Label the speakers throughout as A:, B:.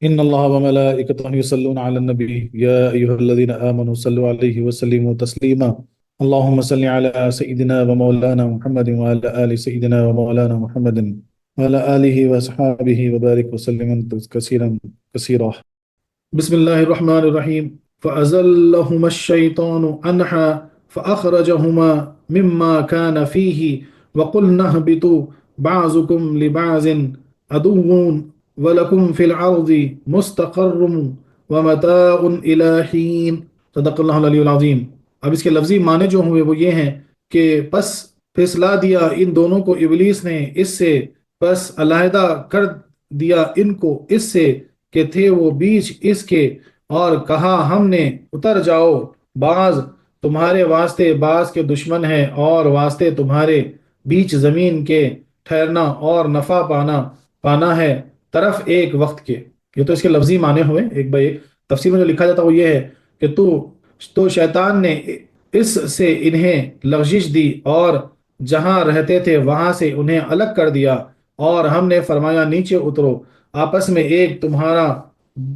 A: إن الله وملائكته يصلون على النبي يا أيها الذين آمنوا صلوا عليه وسلموا تسليما. اللهم صل على سيدنا ومولانا محمد وعلى آل سيدنا ومولانا محمد وعلى آله وأصحابه وبارك وسلم كثيرا كثيرا. بسم الله الرحمن الرحيم. فأزلهما الشيطان عنها فأخرجهما مما كان فيه وقلنا اهبطوا بعضكم لبعض عدو وَلَكُمْ فِي الْأَرْضِ مُسْتَقَرٌّ وَمَتَاعٌ إِلَىٰ حِينٍ صدق اللہ العلی العظیم۔ اب اس کے لفظی معنی جو ہوئے وہ یہ ہیں کہ پس پھسلا دیا ان دونوں کو ابلیس نے اس سے، پس علیحدہ کر دیا ان کو اس سے کہ تھے وہ بیچ اس کے، اور کہا ہم نے اتر جاؤ، بعض تمہارے واسطے بعض کے دشمن ہیں، اور واسطے تمہارے بیچ زمین کے ٹھہرنا اور نفع پانا ہے طرف ایک وقت کے۔ یہ تو اس کے لفظی معنی ہوئے ایک بائی ایک۔ تفسیر میں جو لکھا جاتا وہ یہ ہے کہ تو شیطان نے اس سے انہیں لغزش دی اور جہاں رہتے تھے وہاں سے انہیں الگ کر دیا، اور ہم نے فرمایا نیچے اترو، آپس میں ایک تمہارا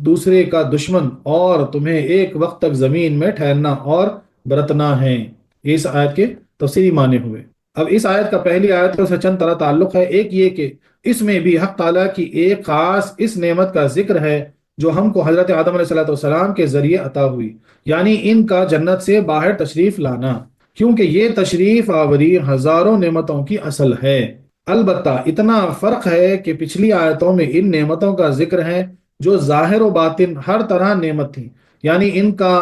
A: دوسرے کا دشمن، اور تمہیں ایک وقت تک زمین میں ٹھہرنا اور برتنا ہے۔ یہ اس آیت کے تفسیری معنی ہوئے۔ اب اس آیت کا پہلی آیت سے چند طرح تعلق ہے۔ ایک یہ کہ اس میں بھی حق تعالیٰ کی ایک خاص اس نعمت کا ذکر ہے جو ہم کو حضرت آدم علیہ السلام کے ذریعے عطا ہوئی، یعنی ان کا جنت سے باہر تشریف لانا، کیونکہ یہ تشریف آوری ہزاروں نعمتوں کی اصل ہے۔ البتہ اتنا فرق ہے کہ پچھلی آیتوں میں ان نعمتوں کا ذکر ہے جو ظاہر و باطن ہر طرح نعمت تھی، یعنی ان کا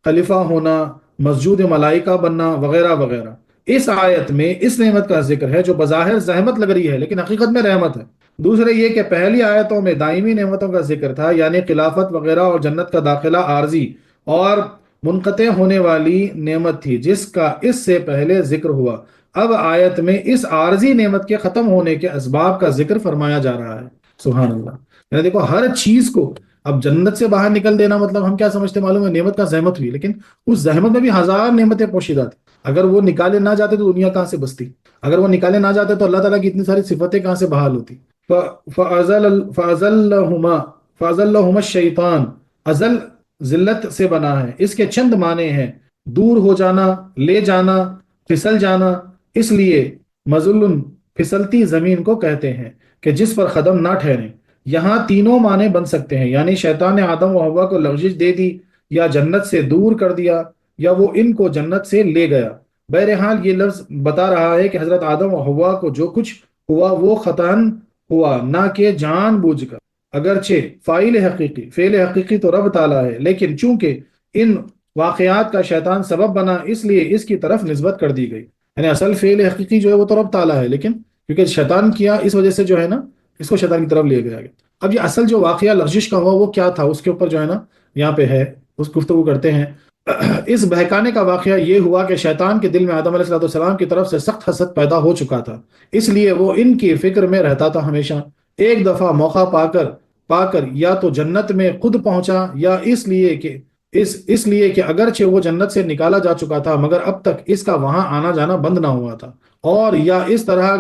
A: خلیفہ ہونا، مسجود ملائکہ بننا وغیرہ وغیرہ۔ اس آیت میں اس نعمت کا ذکر ہے جو بظاہر زحمت لگ رہی ہے لیکن حقیقت میں رحمت ہے۔ دوسرے یہ کہ پہلی آیتوں میں دائمی نعمتوں کا ذکر تھا، یعنی خلافت وغیرہ اور جنت کا داخلہ عارضی اور منقطع ہونے والی نعمت تھی جس کا اس سے پہلے ذکر ہوا۔ اب آیت میں اس عارضی نعمت کے ختم ہونے کے اسباب کا ذکر فرمایا جا رہا ہے۔ سبحان اللہ۔ یعنی دیکھو ہر چیز کو، اب جنت سے باہر نکل دینا مطلب ہم کیا سمجھتے معلوم ہے، نعمت کا زحمت ہوئی، لیکن اس زحمت میں بھی ہزار نعمتیں پوشیدہ تھی۔ اگر وہ نکالے نہ جاتے تو دنیا کہاں سے بستی، اگر وہ نکالے نہ جاتے تو اللہ تعالیٰ کی اتنی ساری صفتیں کہاں سے بحال ہوتی۔ فَأَزَلَّهُمَا الشَّيْطَانُ، ازل ذلت سے بنا ہے، اس کے چند معنی ہیں: دور ہو جانا، لے جانا، پھسل جانا۔ اس لیے مذل پھسلتی زمین کو کہتے ہیں کہ جس پر قدم نہ ٹھہریں۔ یہاں تینوں معنی بن سکتے ہیں، یعنی شیطان نے آدم و حوا کو لغزش دے دی، یا جنت سے دور کر دیا، یا وہ ان کو جنت سے لے گیا۔ بہرحال یہ لفظ بتا رہا ہے کہ حضرت آدم و حوا کو جو کچھ ہوا وہ خطاً ہوا، نہ کہ جان بوجھ کر۔ اگرچہ فاعل حقیقی تو رب تعالیٰ ہے، لیکن چونکہ ان واقعات کا شیطان سبب بنا اس لیے اس کی طرف نسبت کر دی گئی۔ یعنی اصل فعل حقیقی جو ہے وہ تو رب تعالیٰ ہے، لیکن کیونکہ شیطان کیا اس وجہ سے جو ہے نا اس کو شیطان کی طرف لے گیا۔ اب یہ اصل جو واقعہ لغزش کا ہوا وہ کیا تھا، اس کے اوپر جو ہے نا یہاں پہ ہے اس گفتگو کرتے ہیں۔ اس بہکانے کا واقعہ یہ ہوا کہ شیطان کے دل میں آدم علیہ السلام کی طرف سے سخت حسد پیدا ہو چکا تھا، اس لیے وہ ان کی فکر میں رہتا تھا ہمیشہ۔ ایک دفعہ موقع پا کر یا تو جنت میں خود پہنچا، یا اس لیے کہ اگرچہ وہ جنت سے نکالا جا چکا تھا مگر اب تک اس کا وہاں آنا جانا بند نہ ہوا تھا، اور یا اس طرح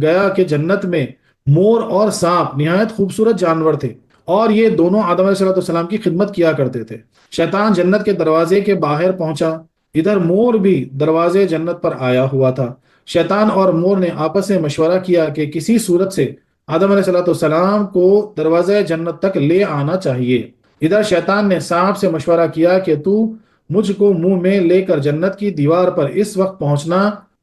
A: گیا کہ جنت میں مور اور سانپ نہایت خوبصورت جانور تھے، اور یہ دونوں آدم علیہ السلام کی خدمت کیا کرتے تھے۔ شیطان جنت کے دروازے کے باہر پہنچا، ادھر مور بھی دروازے جنت پر آیا ہوا تھا۔ شیطان اور مور نے آپس میں مشورہ کیا کہ کسی صورت سے آدم علیہ السلام کو دروازے جنت تک لے آنا چاہیے۔ ادھر شیطان نے سانپ سے مشورہ کیا کہ تو مجھ کو منہ میں لے کر جنت کی دیوار پر اس وقت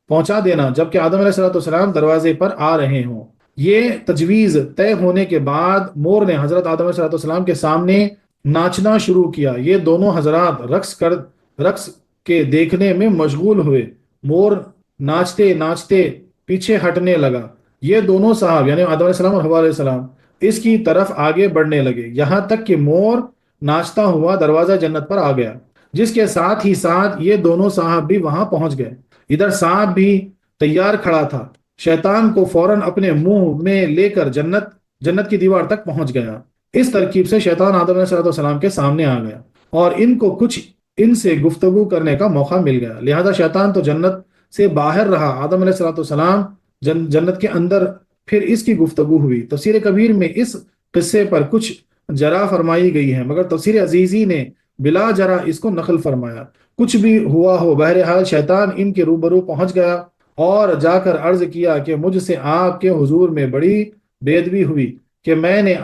A: پہنچا دینا جبکہ آدم علیہ السلام دروازے پر آ رہے ہوں۔ یہ تجویز طے ہونے کے بعد مور نے حضرت آدم علیہ السلام کے سامنے ناچنا شروع کیا۔ یہ دونوں حضرات رقص کے دیکھنے میں مشغول ہوئے۔ مور ناچتے ناچتے پیچھے ہٹنے لگا۔ یہ دونوں صاحب یعنی آدم علیہ السلام اور حوا علیہ السلام اس کی طرف آگے بڑھنے لگے، یہاں تک کہ مور ناچتا ہوا دروازہ جنت پر آ گیا، جس کے ساتھ ہی ساتھ یہ دونوں صاحب بھی وہاں پہنچ گئے۔ ادھر سانپ بھی تیار کھڑا تھا، شیطان کو فوراً اپنے منہ میں لے کر جنت کی دیوار تک پہنچ گیا۔ اس ترکیب سے شیطان آدم علیہ السلام کے سامنے آ گیا اور ان کو کچھ ان سے گفتگو کرنے کا موقع مل گیا، لہذا شیطان تو جنت سے باہر رہا، آدم علیہ السلام جنت کے اندر، پھر اس کی گفتگو ہوئی۔ تفسیر کبیر میں اس قصے پر کچھ جرا فرمائی گئی ہیں، مگر تفسیر عزیزی نے بلا جرا اس کو نقل فرمایا۔ کچھ بھی ہوا ہو، بہرحال شیطان ان کے روبرو پہنچ گیا اور جا کر عرض کیا کہ مجھ سے آپ کے حضور میں بڑی بے ادبی ہوئی کہ میں نے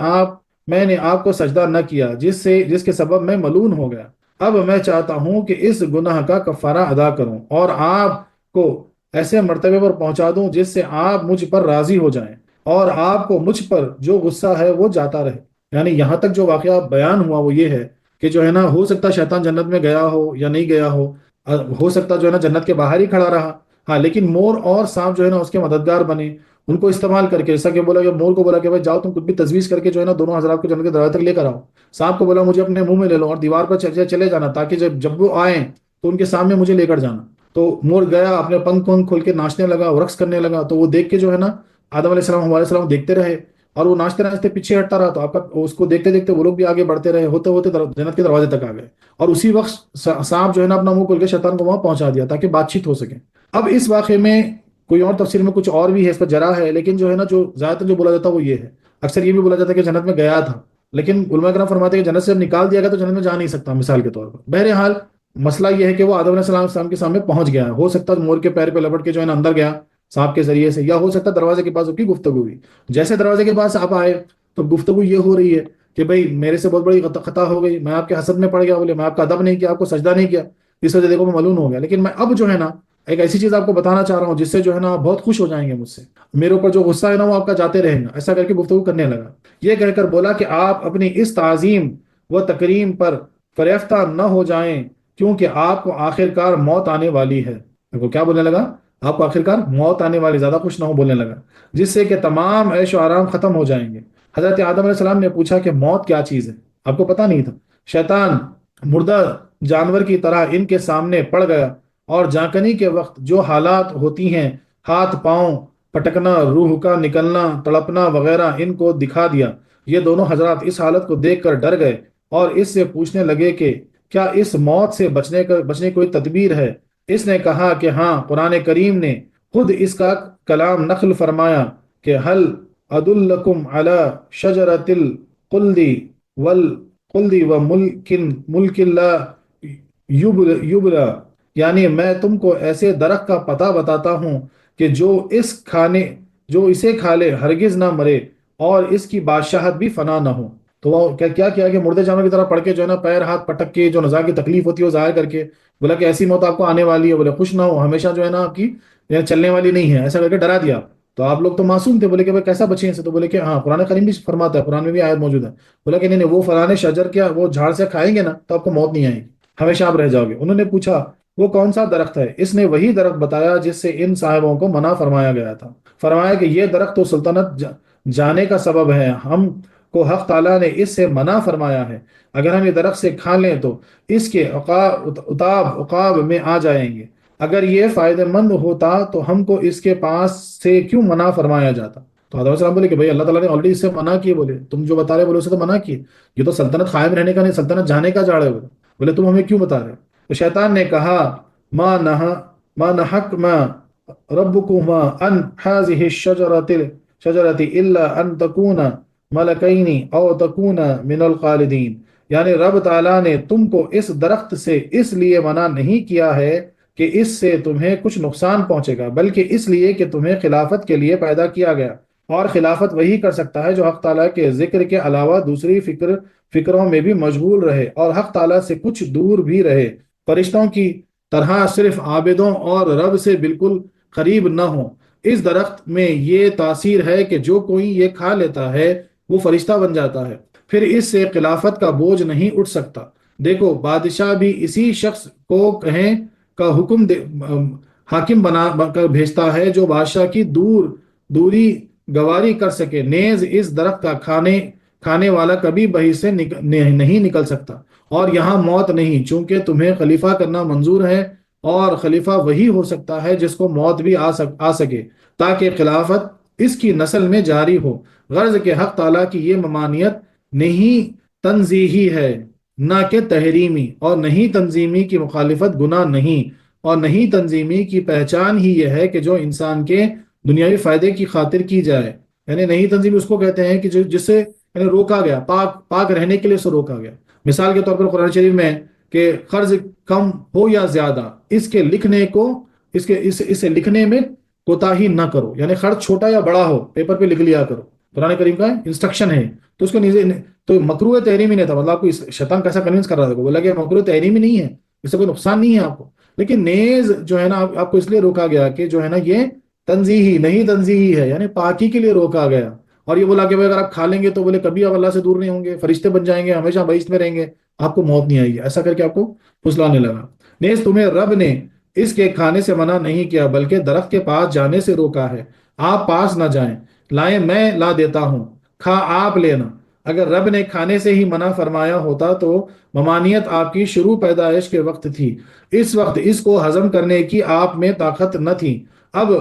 A: آپ کو سجدہ نہ کیا، جس کے سبب میں ملعون ہو گیا۔ اب میں چاہتا ہوں کہ اس گناہ کا کفارہ ادا کروں اور آپ کو ایسے مرتبے پر پہنچا دوں جس سے آپ مجھ پر راضی ہو جائیں اور آپ کو مجھ پر جو غصہ ہے وہ جاتا رہے۔ یعنی یہاں تک جو واقعہ بیان ہوا وہ یہ ہے کہ جو ہے نا، ہو سکتا ہے شیطان جنت میں گیا ہو یا نہیں گیا ہو سکتا جو ہے نا جنت کے باہر ہی کھڑا رہا، ہاں، لیکن مور اور سانپ جو ہے نا اس کے مددگار بنے، ان کو استعمال کر کے، جیسا کہ بولا کہ مور کو بولا کہ بھائی جاؤ تم کچھ بھی تجویز کر کے جو ہے نا دونوں حضرات کو جنت کے دروازے تک لے کر آؤ، سانپ کو بولا مجھے اپنے منہ میں لے لو اور دیوار پر چلے جانا تاکہ جب وہ آئیں تو ان کے سامنے مجھے لے کر جانا۔ تو مور گیا، اپنے پنکھ کھول کے ناچنے لگا، رقص کرنے لگا، تو وہ دیکھ کے جو ہے نا آدم علیہ السلام، ہمارے السلام دیکھتے رہے اور وہ ناچتے ناچتے پیچھے ہٹتا رہا، تو آپ کا اس کو دیکھتے دیکھتے وہ لوگ بھی آگے بڑھتے رہے، ہوتے ہوتے جنت کے دروازے تک آ گئے، اور اسی وقت سانپ جو ہے نا اپنا منہ کھول کے شیطان کو وہاں پہنچا دیا تاکہ بات چیت ہو سکے۔ اب اس واقعے میں کوئی اور تفسیر میں کچھ اور بھی ہے، اس پر جرا ہے، لیکن جو ہے نا جو زیادہ تر جو بولا جاتا ہے وہ یہ ہے۔ اکثر یہ بھی بولا جاتا ہے کہ جنت میں گیا تھا، لیکن علماء کرام فرماتے ہیں کہ جنت سے جب نکال دیا گیا تو جنت میں جا نہیں سکتا، مثال کے طور پر۔ بہرحال مسئلہ یہ ہے کہ وہ آدم علیہ السلام کے سامنے پہنچ گیا ہے، ہو سکتا ہے مور کے پیر پہ لپٹ کے جو ہے نا اندر گیا سانپ کے ذریعے سے، یا ہو سکتا ہے دروازے کے پاس اس کی گفتگو ہوئی۔ جیسے دروازے کے پاس آپ آئے تو گفتگو یہ ہو رہی ہے کہ بھائی میرے سے بہت بڑی خطا ہو گئی، میں آپ کے حسد میں پڑ گیا، بولے میں آپ کا ادب نہیں کیا، آپ کو سجدہ نہیں کیا، اس وجہ دیکھو میں ملعون ہو گیا، لیکن میں اب جو ہے نا ایک ایسی چیز آپ کو بتانا چاہ رہا ہوں جس سے جو ہے نا آپ بہت خوش ہو جائیں گے مجھ سے، میرے اوپر جو غصہ ہے نا وہ آپ کا جاتے رہے گا۔ ایسا کر کے گفتگو کرنے لگا، یہ کہہ کر بولا کہ آپ اپنی اس تعظیم و تکریم پر فریفتہ نہ ہو جائیں، کیونکہ آپ کو آخر کار موت آنے والی ہے۔ دیکھو کیا بولنے لگا، آپ کو آخر کار موت آنے والی، زیادہ خوش نہ ہو بولنے لگا، جس سے کہ تمام عیش و آرام ختم ہو جائیں گے۔ حضرت آدم علیہ السلام نے پوچھا کہ موت کیا چیز ہے، آپ کو پتہ نہیں تھا؟ شیطان مردہ جانور کی طرح ان کے سامنے پڑ گیا اور جانکنی کے وقت جو حالات ہوتی ہیں، ہاتھ پاؤں پٹکنا، روح کا نکلنا، تڑپنا وغیرہ، ان کو دکھا دیا۔ یہ دونوں حضرات اس حالت کو دیکھ کر ڈر گئے اور اس سے پوچھنے لگے کہ کیا اس موت سے بچنے کی کوئی تدبیر ہے؟ اس نے کہا کہ ہاں، قرآن کریم نے خود اس کا کلام نقل فرمایا کہ حل ادلکم علی شجرۃ الخلد والخلد وملک لا یبلا، یعنی میں تم کو ایسے درخت کا پتہ بتاتا ہوں کہ جو اسے کھا لے ہرگز نہ مرے اور اس کی بادشاہت بھی فنا نہ ہو۔ تو وہ کیا کیا کہ مردے جانور کی طرح پڑھ کے جو ہے نا پیر ہاتھ پٹک کے جو نزا کی تکلیف ہوتی ہے وہ ظاہر کر کے بولا کہ ایسی موت آپ کو آنے والی ہے، بولے خوش نہ ہو، ہمیشہ جو ہے نا آپ کی چلنے والی نہیں ہے، ایسا کر کے ڈرا دیا۔ تو آپ لوگ تو معصوم تھے، بولے کہ بھائی کیسا بچے ہیں سے، تو بولے کہ ہاں قرآن کریم بھی فرماتا ہے، قرآن میں بھی آیت موجود ہے، بولا کہ نہیں نہیں، وہ فلانے شجر کیا وہ جھاڑ سے کھائیں گے نا تو آپ کو موت نہیں آئے گی، ہمیشہ آپ رہ جاؤ گے۔ انہوں نے پوچھا وہ کون سا درخت ہے؟ اس نے وہی درخت بتایا جس سے ان صاحبوں کو منع فرمایا گیا تھا، فرمایا کہ یہ درخت تو سلطنت جانے کا سبب ہے، ہم کو حق تعالیٰ نے اس سے منع فرمایا ہے، اگر ہم یہ درخت سے کھا لیں تو اس کے عقاب میں آ جائیں گے، اگر یہ فائدہ مند ہوتا تو ہم کو اس کے پاس سے کیوں منع فرمایا جاتا؟ تو آدم علیہ السلام بولے کہ بھائی اللہ تعالیٰ نے آلریڈی اس سے منع کیے، بولے تم جو بتا رہے بولے اسے تو منع کیے، یہ تو سلطنت قائم رہنے کا نہیں، سلطنت جانے کا جاڑ ہے، بولے تم ہمیں کیوں بتا رہے؟ تو شیطان نے کہا ما نحکما ربکما ان هذه الشجرة الا ان تکونا ملکین او تکونا من الخالدین، یعنی رب تعالیٰ نے تم کو اس درخت سے اس لیے منع نہیں کیا ہے کہ اس سے تمہیں کچھ نقصان پہنچے گا، بلکہ اس لیے کہ تمہیں خلافت کے لیے پیدا کیا گیا، اور خلافت وہی کر سکتا ہے جو حق تعالیٰ کے ذکر کے علاوہ دوسری فکروں میں بھی مشغول رہے اور حق تعالیٰ سے کچھ دور بھی رہے، فرشتوں کی طرح صرف عابدوں اور رب سے بالکل قریب نہ ہو۔ اس درخت میں یہ تاثیر ہے کہ جو کوئی یہ کھا لیتا ہے وہ فرشتہ بن جاتا ہے، پھر اس سے خلافت کا بوجھ نہیں اٹھ سکتا۔ دیکھو بادشاہ بھی اسی شخص کو کہیں کا حکم حاکم بنا کر بھیجتا ہے جو بادشاہ کی دوری گواری کر سکے، نیز اس درخت کا کھانے والا کبھی بہی سے نہیں نکل سکتا، اور یہاں موت نہیں، چونکہ تمہیں خلیفہ کرنا منظور ہے، اور خلیفہ وہی ہو سکتا ہے جس کو موت بھی آ سکے تاکہ خلافت اس کی نسل میں جاری ہو۔ غرض کہ حق تعالیٰ کی یہ ممانعت نہیں تنزیہی ہے نہ کہ تحریمی، اور نہیں تنظیمی کی مخالفت گناہ نہیں، اور نہیں تنظیمی کی پہچان ہی یہ ہے کہ جو انسان کے دنیاوی فائدے کی خاطر کی جائے، یعنی نہیں تنظیمی اس کو کہتے ہیں کہ جس سے یعنی روکا گیا، پاک پاک رہنے کے لیے اسے روکا گیا۔ مثال کے طور پر قرآن شریف میں کہ قرض کم ہو یا زیادہ، اس کے لکھنے کو اسے لکھنے میں کوتاہی نہ کرو، یعنی خرچ چھوٹا یا بڑا ہو پیپر پہ لکھ لیا کرو، قرآن کریم کا انسٹرکشن ہے۔ تو اس کو تو مکروہ تحریمی نہیں تھا، مطلب آپ کو شیطان کیسا کنوینس کر رہا تھا، بولا کہ مکروہ تحریمی نہیں ہے، اس سے کوئی نقصان نہیں ہے آپ کو، لیکن نیز جو ہے نا آپ کو اس لیے روکا گیا کہ جو ہے نا یہ تنزیہی نہیں، تنزیہی ہے، یعنی پاکی کے لیے روکا گیا۔ اور یہ بولا کہ اگر آپ کھا لیں گے تو بولے کبھی آپ اللہ سے دور نہیں ہوں گے، فرشتے بن جائیں گے، ہمیشہ بہشت میں رہیں گے، آپ کو موت نہیں آئے گی، ایسا کر کے آپ کو پھسلانے لگا۔ نیز تمہیں رب نے اس کے کھانے سے منع نہیں کیا بلکہ درخت کے پاس جانے سے روکا ہے، آپ پاس نہ جائیں، لائیں میں لا دیتا ہوں، کھا آپ لینا۔ اگر رب نے کھانے سے ہی منع فرمایا ہوتا تو ممانعت آپ کی شروع پیدائش کے وقت تھی، اس وقت اس کو ہضم کرنے کی آپ میں طاقت نہ تھی، اب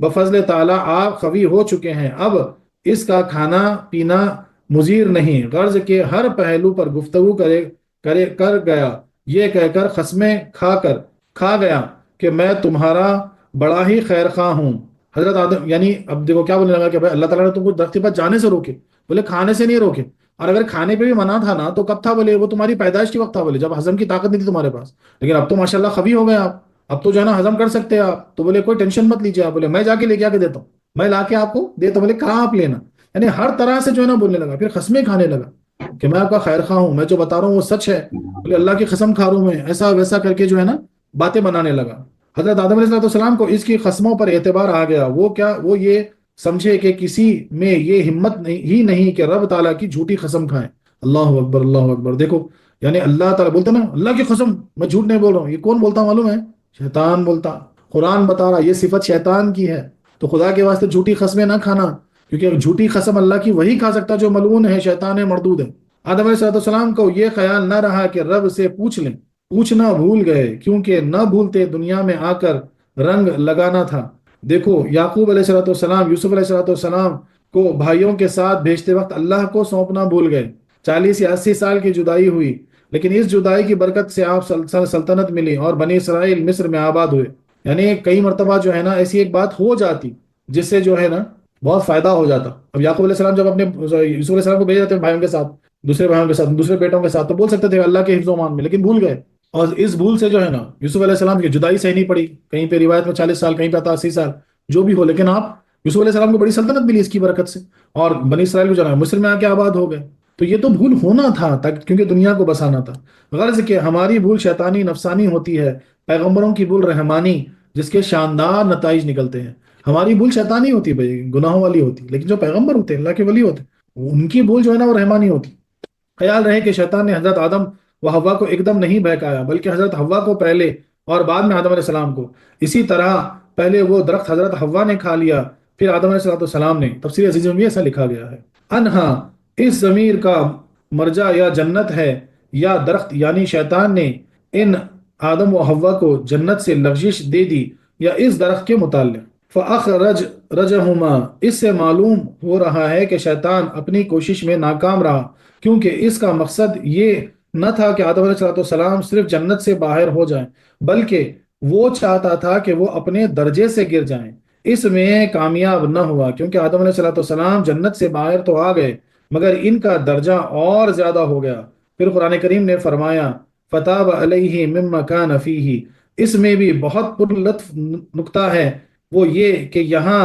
A: بفضل تعالیٰ آپ خوی ہو چکے ہیں، اب اس کا کھانا پینا مضر نہیں۔ غرض کے ہر پہلو پر گفتگو کر گیا، یہ کہہ کر قسمیں کھا گیا کہ میں تمہارا بڑا ہی خیر خواہ ہوں۔ حضرت آدم یعنی اب دیکھو کیا بولنے لگا کہ بھائی اللہ تعالیٰ نے تم کو درخت کے پاس جانے سے روکے، بولے کھانے سے نہیں روکے، اور اگر کھانے پہ بھی منع تھا نا تو کب تھا، بولے وہ تمہاری پیدائش کے وقت تھا، بولے جب ہضم کی طاقت نہیں تھی تمہارے پاس، لیکن اب تو ماشاءاللہ خوی ہو گئے آپ، اب تو جو ہے نا ہضم کر سکتے ہیں آپ، تو بولے کوئی ٹینشن مت لیجیے آپ، بولے میں جا کے لے کے آ کے دیتا ہوں، میں لا کے آپ کو دیتا ہوں، بولے کہاں آپ لینا، یعنی ہر طرح سے جو ہے نا بولنے لگا، پھر قسمیں کھانے لگا کہ میں آپ کا خیر خواہ ہوں، میں جو بتا رہا ہوں وہ سچ ہے، بولے اللہ کی قسم کھا رہا ہوں میں، ایسا ویسا کر کے جو ہے نا باتیں بنانے لگا۔ حضرت آدم علیہ السلام کو اس کی قسموں پر اعتبار آ گیا، وہ یہ سمجھے کہ کسی میں یہ ہمت ہی نہیں کہ رب تعالیٰ کی جھوٹی قسم کھائیں۔ اللہ اکبر، اللہ اکبر، دیکھو یعنی اللہ تعالیٰ بولتے نا اللہ کی قسم میں جھوٹ نہیں بول رہا ہوں، یہ کون بولتا معلوم ہے؟ شیطان بولتا، قرآن بتا رہا یہ صفت شیطان کی ہے، تو خدا کے واسطے جھوٹی قسمیں نہ کھانا، کیونکہ جھوٹی قسم اللہ کی وہی کھا سکتا جو ملعون ہے، شیطان ہے، مردود ہے۔ آدم علیہ السلام کو یہ خیال نہ رہا کہ رب سے پوچھ لیں، پوچھنا بھول گئے، کیونکہ نہ بھولتے دنیا میں آ کر رنگ لگانا تھا۔ دیکھو یعقوب علیہ السلام یوسف علیہ السلام کو بھائیوں کے ساتھ بھیجتے وقت اللہ کو سونپنا بھول گئے، 40 یا 80 سال کی جدائی ہوئی، لیکن اس جدائی کی برکت سے آپ سلطنت ملی اور بنی اسرائیل مصر میں آباد ہوئے۔ یعنی کئی مرتبہ جو ہے نا ایسی ایک بات ہو جاتی جس سے جو ہے نا بہت فائدہ ہو جاتا۔ اب یعقوب علیہ السلام جب اپنے یوسف علیہ السلام کو بھیج دیتے بھائیوں کے ساتھ، دوسرے بھائیوں کے ساتھ، دوسرے بیٹوں کے ساتھ، تو بول سکتے تھے اللہ کے حفظ و امان میں، لیکن بھول گئے، اور اس بھول سے جو ہے نا یوسف علیہ السلام کی جدائی سہنی پڑی، کہیں پہ روایت میں 40 سال، کہیں پہ 80 سال، جو بھی ہو، لیکن آپ یوسف علیہ السلام کو بڑی سلطنت ملی اس کی برکت سے، اور بنی اسرائیل کو جو ہے مصر میں آ کے آباد ہو گئے۔ تو یہ تو بھول ہونا تھا کیونکہ دنیا کو بسانا تھا۔ غرض کہ ہماری بھول شیطانی نفسانی ہوتی ہے، پیغمبروں کی بھول رحمانی جس کے شاندار نتائج نکلتے ہیں۔ ہماری بھول شیطانی ہوتی بھائی، گناہوں والی ہوتی، لیکن جو پیغمبر ہوتے ہیں، اللہ کے ولی ہوتے ہیں، ان کی بھول جو ہے نا وہ رحمانی ہوتی۔ خیال رہے کہ شیطان نے حضرت آدم و حوا کو ایک دم نہیں بہکایا، بلکہ حضرت حوا کو پہلے اور بعد میں آدم علیہ السلام کو، اسی طرح پہلے وہ درخت حضرت حوا نے کھا لیا، پھر آدم علیہ السلام نے۔ تفسیر عزیز میں بھی ایسا لکھا گیا ہے، انہا اس ضمیر کا مرجع یا جنت ہے یا درخت، یعنی شیطان نے ان آدم و حوا کو جنت سے لغزش دے دی یا اس درخت کے متعلق۔ فَأَخْرَجَهُمَا اس سے معلوم ہو رہا ہے کہ شیطان اپنی کوشش میں ناکام رہا، کیونکہ اس کا مقصد یہ نہ تھا کہ آدم علیہ السلام صرف جنت سے باہر ہو جائیں، بلکہ وہ چاہتا تھا کہ وہ اپنے درجے سے گر جائیں۔ اس میں کامیاب نہ ہوا، کیونکہ آدم علیہ السلام جنت سے باہر تو آ گئے مگر ان کا درجہ اور زیادہ ہو گیا۔ پھر قرآن کریم نے فرمایا فَتَابَ عَلَيْهِ مِمَّا كَانَ فِيهِ، اس میں بھی بہت پر لطف نکتہ ہے، وہ یہ کہ یہاں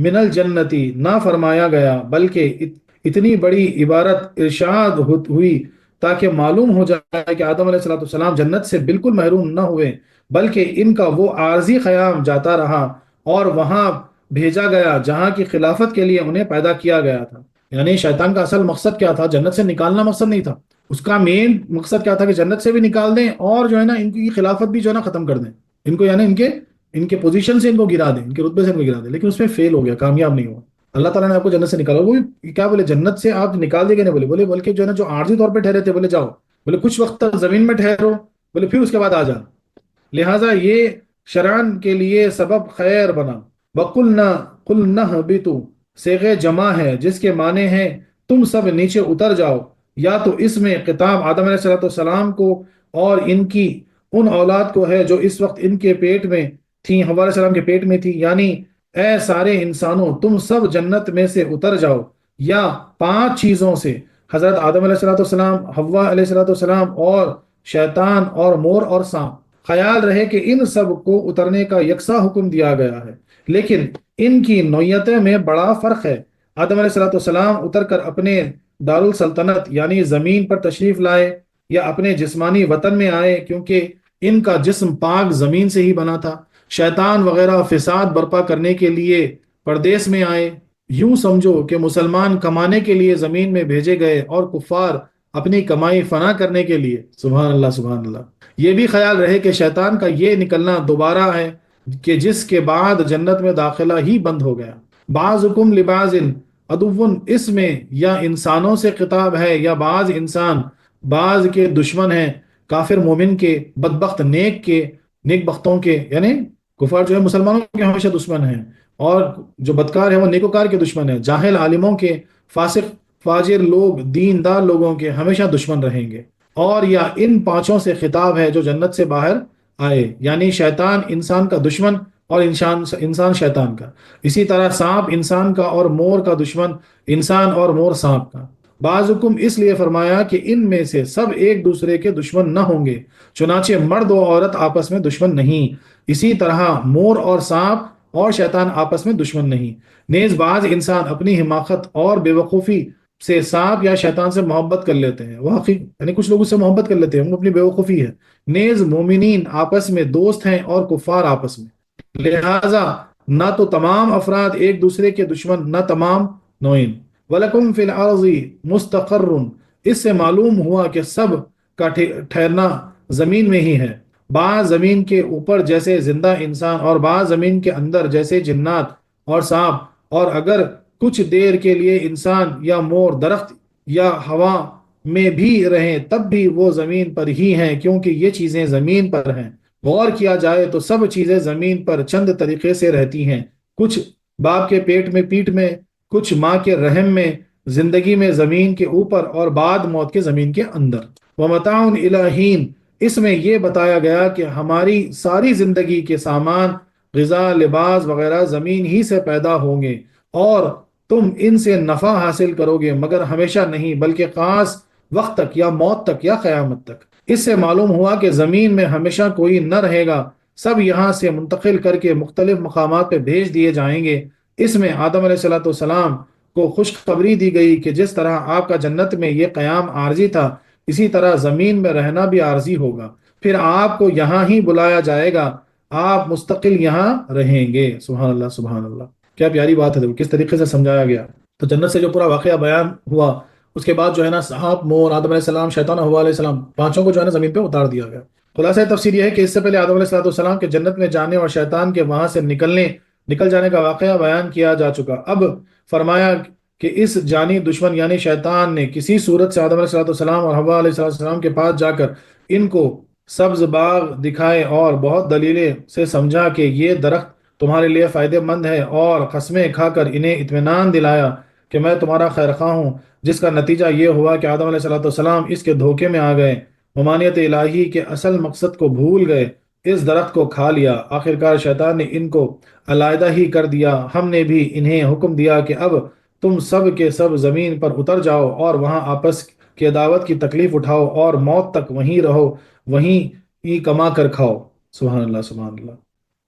A: من الجنتی نہ فرمایا گیا، بلکہ اتنی بڑی عبارت ارشاد ہوئی تاکہ معلوم ہو جائے کہ آدم علیہ السلام جنت سے بالکل محروم نہ ہوئے، بلکہ ان کا وہ عارضی قیام جاتا رہا اور وہاں بھیجا گیا جہاں کی خلافت کے لیے انہیں پیدا کیا گیا تھا۔ یعنی شیطان کا اصل مقصد کیا تھا؟ جنت سے نکالنا مقصد نہیں تھا، اس کا مین مقصد کیا تھا کہ جنت سے بھی نکال دیں اور جو ہے نا ان کی خلافت بھی جو ہے نا ختم کر دیں، ان کو یعنی ان کے پوزیشن سے ان کو گرا دیں، ان کے رتبے سے ان کو گرا دیں، لیکن اس میں فیل ہو گیا، کامیاب نہیں ہوا۔ اللہ تعالیٰ نے آپ کو جنت سے نکالا، وہ بھی کیا بولے جنت سے آپ نکال دے گئے نہیں، بولے بلکہ جو ہے نا جو عارضی طور پہ ٹھہرے تھے، بولے جاؤ، بولے کچھ وقت تک زمین میں ٹھہرو، بولے پھر اس کے بعد آ جانا، لہٰذا یہ شرعن کے لیے سبب خیر بنا۔ وَقُلْنَا اهْبِطُوا صیغہ جمع ہے جس کے معنی ہیں تم سب نیچے اتر جاؤ، یا تو اس میں خطاب آدم علیہ السلام کو اور ان کی ان اولاد کو ہے جو اس وقت ان کے پیٹ میں تھیں، حوا علیہ السلام کے پیٹ میں تھی، یعنی اے سارے انسانوں تم سب جنت میں سے اتر جاؤ، یا 5 چیزوں سے حضرت آدم علیہ السلام، حوا علیہ السلام اور شیطان اور مور اور سانپ، خیال رہے کہ ان سب کو اترنے کا یکساں حکم دیا گیا ہے، لیکن ان کی نوعیتیں میں بڑا فرق ہے۔ آدم علیہ السلام اتر کر اپنے دارالسلطنت یعنی زمین پر تشریف لائے یا اپنے جسمانی وطن میں آئے، کیونکہ ان کا جسم پاک زمین سے ہی بنا تھا۔ شیطان وغیرہ فساد برپا کرنے کے لیے پردیس میں آئے۔ یوں سمجھو کہ مسلمان کمانے کے لیے زمین میں بھیجے گئے اور کفار اپنی کمائی فنا کرنے کے لیے۔ سبحان اللہ، سبحان اللہ۔ یہ بھی خیال رہے کہ شیطان کا یہ نکلنا دوبارہ ہے کہ جس کے بعد جنت میں داخلہ ہی بند ہو گیا۔ بعضکم لبعض عدو، اس میں یا انسانوں سے خطاب ہے یا بعض انسان بعض کے دشمن ہیں، کافر مومن کے، بدبخت نیک بختوں کے، یعنی کفار جو ہے مسلمانوں کے ہمیشہ دشمن ہیں، اور جو بدکار ہے وہ نیکوکار کے دشمن ہیں، جاہل عالموں کے، فاسق فاجر لوگ دیندار لوگوں کے ہمیشہ دشمن رہیں گے۔ اور یا ان پانچوں سے خطاب ہے جو جنت سے باہر آئے، یعنی شیطان انسان کا دشمن اور انسان شیطان کا، اسی طرح سانپ انسان کا اور مور کا دشمن انسان اور مور سانپ کا۔ بعضکم اس لیے فرمایا کہ ان میں سے سب ایک دوسرے کے دشمن نہ ہوں گے، چنانچہ مرد و عورت آپس میں دشمن نہیں، اسی طرح مور اور سانپ اور شیطان آپس میں دشمن نہیں۔ نیز بعض انسان اپنی حماقت اور بے وقوفی سے سانپ یا شیطان سے محبت کر لیتے ہیں، وہ یعنی کچھ لوگ اس سے محبت کر لیتے ہیں، وہ اپنی بے وقوفی ہے۔ نیز مومنین آپس میں دوست ہیں اور کفار آپس میں، لہذا نہ تو تمام افراد ایک دوسرے کے دشمن، نہ تمام نوعین۔ وَلَكُمْ فِي الْأَرْضِ مُسْتَقَرٌّ، اس سے معلوم ہوا کہ سب کا ٹھہرنا زمین میں ہی ہے، بعض زمین کے اوپر جیسے زندہ انسان اور بعض زمین کے اندر جیسے جنات اور سانپ، اور اگر کچھ دیر کے لیے انسان یا مور درخت یا ہوا میں بھی رہیں تب بھی وہ زمین پر ہی ہیں، کیونکہ یہ چیزیں زمین پر ہیں۔ غور کیا جائے تو سب چیزیں زمین پر چند طریقے سے رہتی ہیں، کچھ باپ کے پیٹ میں، کچھ ماں کے رحم میں، زندگی میں زمین کے اوپر، اور بعد موت کے زمین کے اندر۔ وَمَتَاعٌ إِلَىٰ حِینٍ، اس میں یہ بتایا گیا کہ ہماری ساری زندگی کے سامان، غذا، لباس وغیرہ زمین ہی سے پیدا ہوں گے، اور تم ان سے نفع حاصل کرو گے، مگر ہمیشہ نہیں بلکہ خاص وقت تک یا موت تک یا قیامت تک۔ اس سے معلوم ہوا کہ زمین میں ہمیشہ کوئی نہ رہے گا، سب یہاں سے منتقل کر کے مختلف مقامات پہ بھیج دیے جائیں گے۔ اس میں آدم علیہ السلام کو خوشخبری دی گئی کہ جس طرح آپ کا جنت میں یہ قیام عارضی تھا، اسی طرح زمین میں رہنا بھی عارضی ہوگا، پھر آپ کو یہاں ہی بلایا جائے گا، آپ مستقل یہاں رہیں گے۔ سبحان اللہ، سبحان اللہ، کیا پیاری بات ہے، کس طریقے سے سمجھایا گیا۔ تو جنت سے جو پورا واقعہ بیان ہوا، اس کے بعد جو ہے نا سانپ، مور، آدم علیہ السلام، شیطان اور حوا علیہ السلام، پانچوں کو جو ہے نا زمین پہ اتار دیا گیا۔ خلاصہ تفسیر یہ ہے کہ اس سے پہلے آدم علیہ السلام کے جنت میں جانے اور شیطان کے وہاں سے نکل جانے کا واقعہ بیان کیا جا چکا۔ اب فرمایا کہ اس جانی دشمن یعنی شیطان نے کسی صورت سے آدم علیہ السلام اور حوا علیہ السلام کے پاس جا کر ان کو سبز باغ دکھائے اور بہت دلیلیں سے سمجھا کہ یہ درخت تمہارے لیے فائدہ مند ہے، اور قسمیں کھا کر انہیں اطمینان دلایا کہ میں تمہارا خیر خواہ ہوں، جس کا نتیجہ یہ ہوا کہ آدم علیہ السلام اس کے دھوکے میں آ گئے، ممانعت الہی کے اصل مقصد کو بھول گئے، اس درخت کو کھا لیا۔ آخرکار شیطان نے ان کو علیحدہ ہی کر دیا۔ ہم نے بھی انہیں حکم دیا کہ اب تم سب کے سب زمین پر اتر جاؤ اور وہاں آپس کی عداوت کی تکلیف اٹھاؤ، اور موت تک وہیں رہو، وہیں ہی کما کر کھاؤ۔ سبحان اللہ، سبحان اللہ۔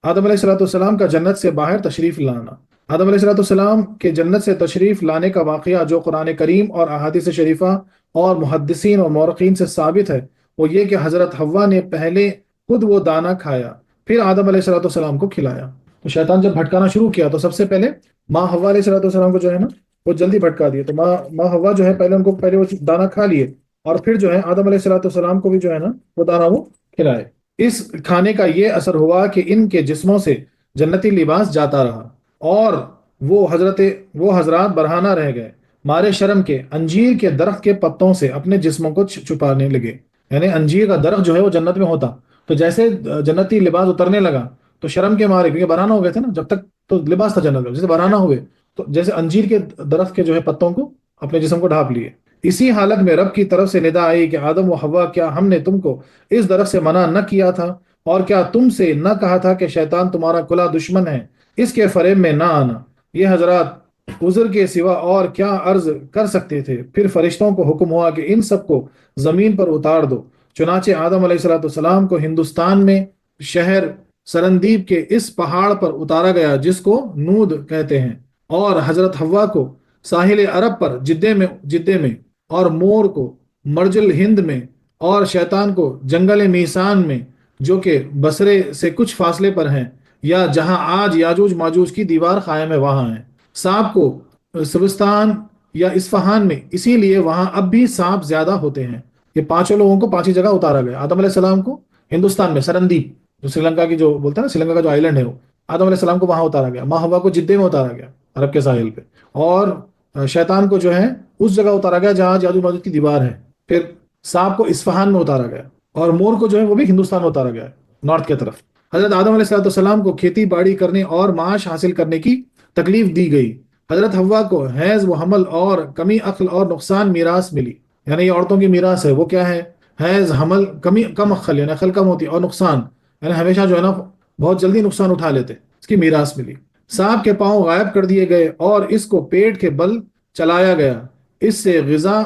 A: آدم علیہ السلام کا جنت سے باہر تشریف لانا۔ آدم علیہ السلام کے جنت سے تشریف لانے کا واقعہ جو قرآن کریم اور احادیث شریفہ اور محدثین اور مورخین سے ثابت ہے، وہ یہ کہ حضرت حوا نے پہلے خود وہ دانہ کھایا، پھر آدم علیہ السلام کو کھلایا۔ تو شیطان جب بھٹکانا شروع کیا تو سب سے پہلے ماں حوا علیہ السلام کو جو ہے نا وہ جلدی بھٹکا دیے، تو ماں حوا جو ہے پہلے ان کو پہلے وہ دانہ کھا لیے، اور پھر جو ہے آدم علیہ السلام کو بھی جو ہے نا وہ دانہ وہ کھلائے۔ اس کھانے کا یہ اثر ہوا کہ ان کے جسموں سے جنتی لباس جاتا رہا، اور وہ حضرات برہنہ رہ گئے، مارے شرم کے انجیر کے درخت کے پتوں سے اپنے جسموں کو چھپانے لگے۔ یعنی انجیر کا درخت جو ہے وہ جنت میں ہوتا، تو جیسے جنتی لباس اترنے لگا تو شرم کے مارے، کیونکہ برہنہ ہو گئے تھے نا، جب تک تو لباس تھا جنت میں، جیسے برہنہ ہوئے تو جیسے انجیر کے درخت کے جو ہے پتوں کو اپنے جسم کو ڈھانپ لیے۔ اسی حالت میں رب کی طرف سے ندا آئی کہ آدم و حوا، کیا ہم نے تم کو اس درخت سے منع نہ کیا تھا، اور کیا تم سے نہ کہا تھا کہ شیطان تمہارا کھلا دشمن ہے، اس کے فریب میں نہ آنا۔ یہ حضرات عذر کے سوا اور کیا عرض کر سکتے تھے؟ پھر فرشتوں کو حکم ہوا کہ ان سب کو زمین پر اتار دو۔ چنانچہ آدم علیہ السلام کو ہندوستان میں شہر سرندیپ کے اس پہاڑ پر اتارا گیا جس کو نود کہتے ہیں، اور حضرت حوا کو ساحل عرب پر جدے میں، اور مور کو مرج الہند میں، اور شیطان کو جنگل میسان میں جو کہ بصرے سے کچھ فاصلے پر ہیں، یا جہاں آج یاجوج ماجوج کی دیوار قائم ہے وہاں ہیں۔ سانپ کو سبستان یا اصفہان میں، اسی لیے وہاں اب بھی سانپ زیادہ ہوتے ہیں۔ یہ پانچوں لوگوں کو پانچ ہی جگہ اتارا گیا۔ آدم علیہ السلام کو ہندوستان میں سرندیپ، جو سری لنکا کی جو بولتے ہیں نا، سری لنکا کا جو آئی لینڈ ہے، وہ آدم علیہ السلام کو وہاں اتارا گیا۔ ماں ہوا کو جدے میں اتارا گیا، عرب کے ساحل پہ، اور شیطان کو جو ہے اس جگہ اتارا گیا جہاں یاجوج ماجوج کی دیوار ہے۔ پھر سانپ کو اصفہان میں اتارا گیا، اور مور کو جو ہے وہ بھی ہندوستان میں اتارا گیا ہے، نارتھ کی طرف۔ حضرت آدم علیہ السلام کو کھیتی باڑی کرنے اور معاش حاصل کرنے کی تکلیف دی گئی۔ حضرت حوا کو حیض و حمل اور کمی عقل اور نقصان میراث ملی، یعنی یہ عورتوں کی میراث ہے۔ وہ کیا ہے؟ حیض، حمل، کم عقل یعنی عقل کم ہوتی، اور نقصان یعنی ہمیشہ جو ہے نا بہت جلدی نقصان اٹھا لیتے، اس کی میراث ملی۔ سانپ کے پاؤں غائب کر دیے گئے اور اس کو پیٹ کے بل چلایا گیا، اس سے غذا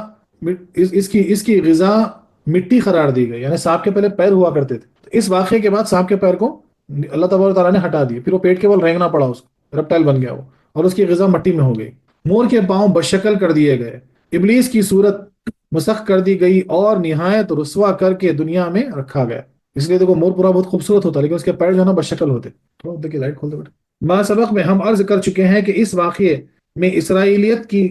A: اس کی غذا مٹی قرار دی گئی، یعنی سانپ کے پہلے پیر ہوا کرتے تھے، تو اس واقعے کے بعد سانپ کے پیر کو اللہ تبارک تعالیٰ نے ہٹا دیا، پھر وہ پیٹ کے بل رینگنا پڑا، اس کو ریپٹائل بن گیا وہ، اور اس کی غذا مٹی میں ہو گئی۔ مور کے پاؤں بشکل کر دیے گئے، ابلیس کی صورت مسخ کر دی گئی اور نہایت رسوا کر کے دنیا میں رکھا گیا۔ اس لیے دیکھو مور پورا بہت خوبصورت ہوتا ہے لیکن اس کے پیر جو ہے نا بشکل ہوتے۔ تھوڑا دیکھیے لائٹ کھول دو بیٹا۔ ما سبق میں ہم عرض کر چکے ہیں کہ اس واقعے میں اسرائیلیت کی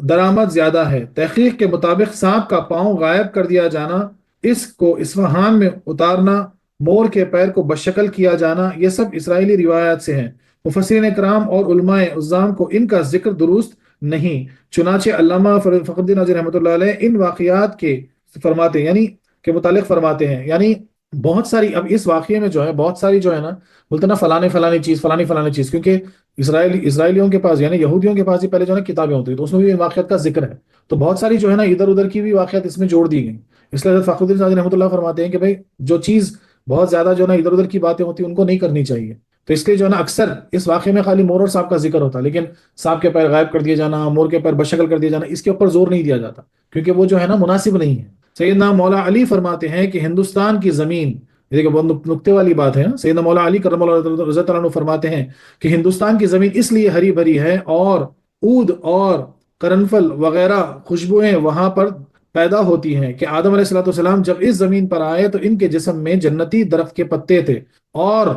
A: درآمد زیادہ ہے۔ تحقیق کے مطابق سانپ کا پاؤں غائب کر دیا جانا، اس کو اصفہان میں اتارنا، مور کے پیر کو بشکل کیا جانا، یہ سب اسرائیلی روایات سے ہیں۔ مفسرین کرام اور علماء عظام کو ان کا ذکر درست نہیں۔ چنانچہ علامہ فخر الدین رازی رحمۃ اللہ علیہ ان واقعات کے فرماتے ہیں، یعنی کے متعلق فرماتے ہیں، یعنی بہت ساری، اب اس واقعے میں جو ہے بہت ساری جو ہے نا بولتے نا فلانی چیز، کیونکہ اسرائیلیوں کے پاس یعنی یہودیوں کے پاس ہی پہلے جو ہے نا کتابیں ہوتی ہیں، تو اس میں بھی ان واقعات کا ذکر ہے، تو بہت ساری جو ہے نا ادھر ادھر کی بھی واقعات اس میں جوڑ دی گئی۔ اس لیے حضرت فخر الدین رازی رحمۃ اللہ فرماتے ہیں کہ بھائی جو چیز بہت زیادہ جو ہے نا ادھر ادھر کی باتیں ہوتی ہیں ان کو نہیں کرنی چاہیے، تو اس لیے جو ہے نا اکثر اس واقعے میں خالی مور اور سانپ کا ذکر ہوتا ہے، لیکن سانپ کے پیر غائب کر دیے جانا، مور کے پیر بشکل کر دیا جانا، اس کے اوپر زور نہیں دیا جاتا کیونکہ وہ جو ہے نا مناسب نہیں ہے۔ سیدنا مولا علی فرماتے ہیں کہ ہندوستان کی زمین، دیکھیں بہت نکتے والی بات ہے، سیدنا مولا علی کرم اللہ رضی اللہ عنہ فرماتے ہیں کہ ہندوستان کی زمین اس لیے ہری بھری ہے اور عود اور قرنفل وغیرہ خوشبوئیں وہاں پر پیدا ہوتی ہیں کہ آدم علیہ السلام جب اس زمین پر آئے تو ان کے جسم میں جنتی درخت کے پتے تھے، اور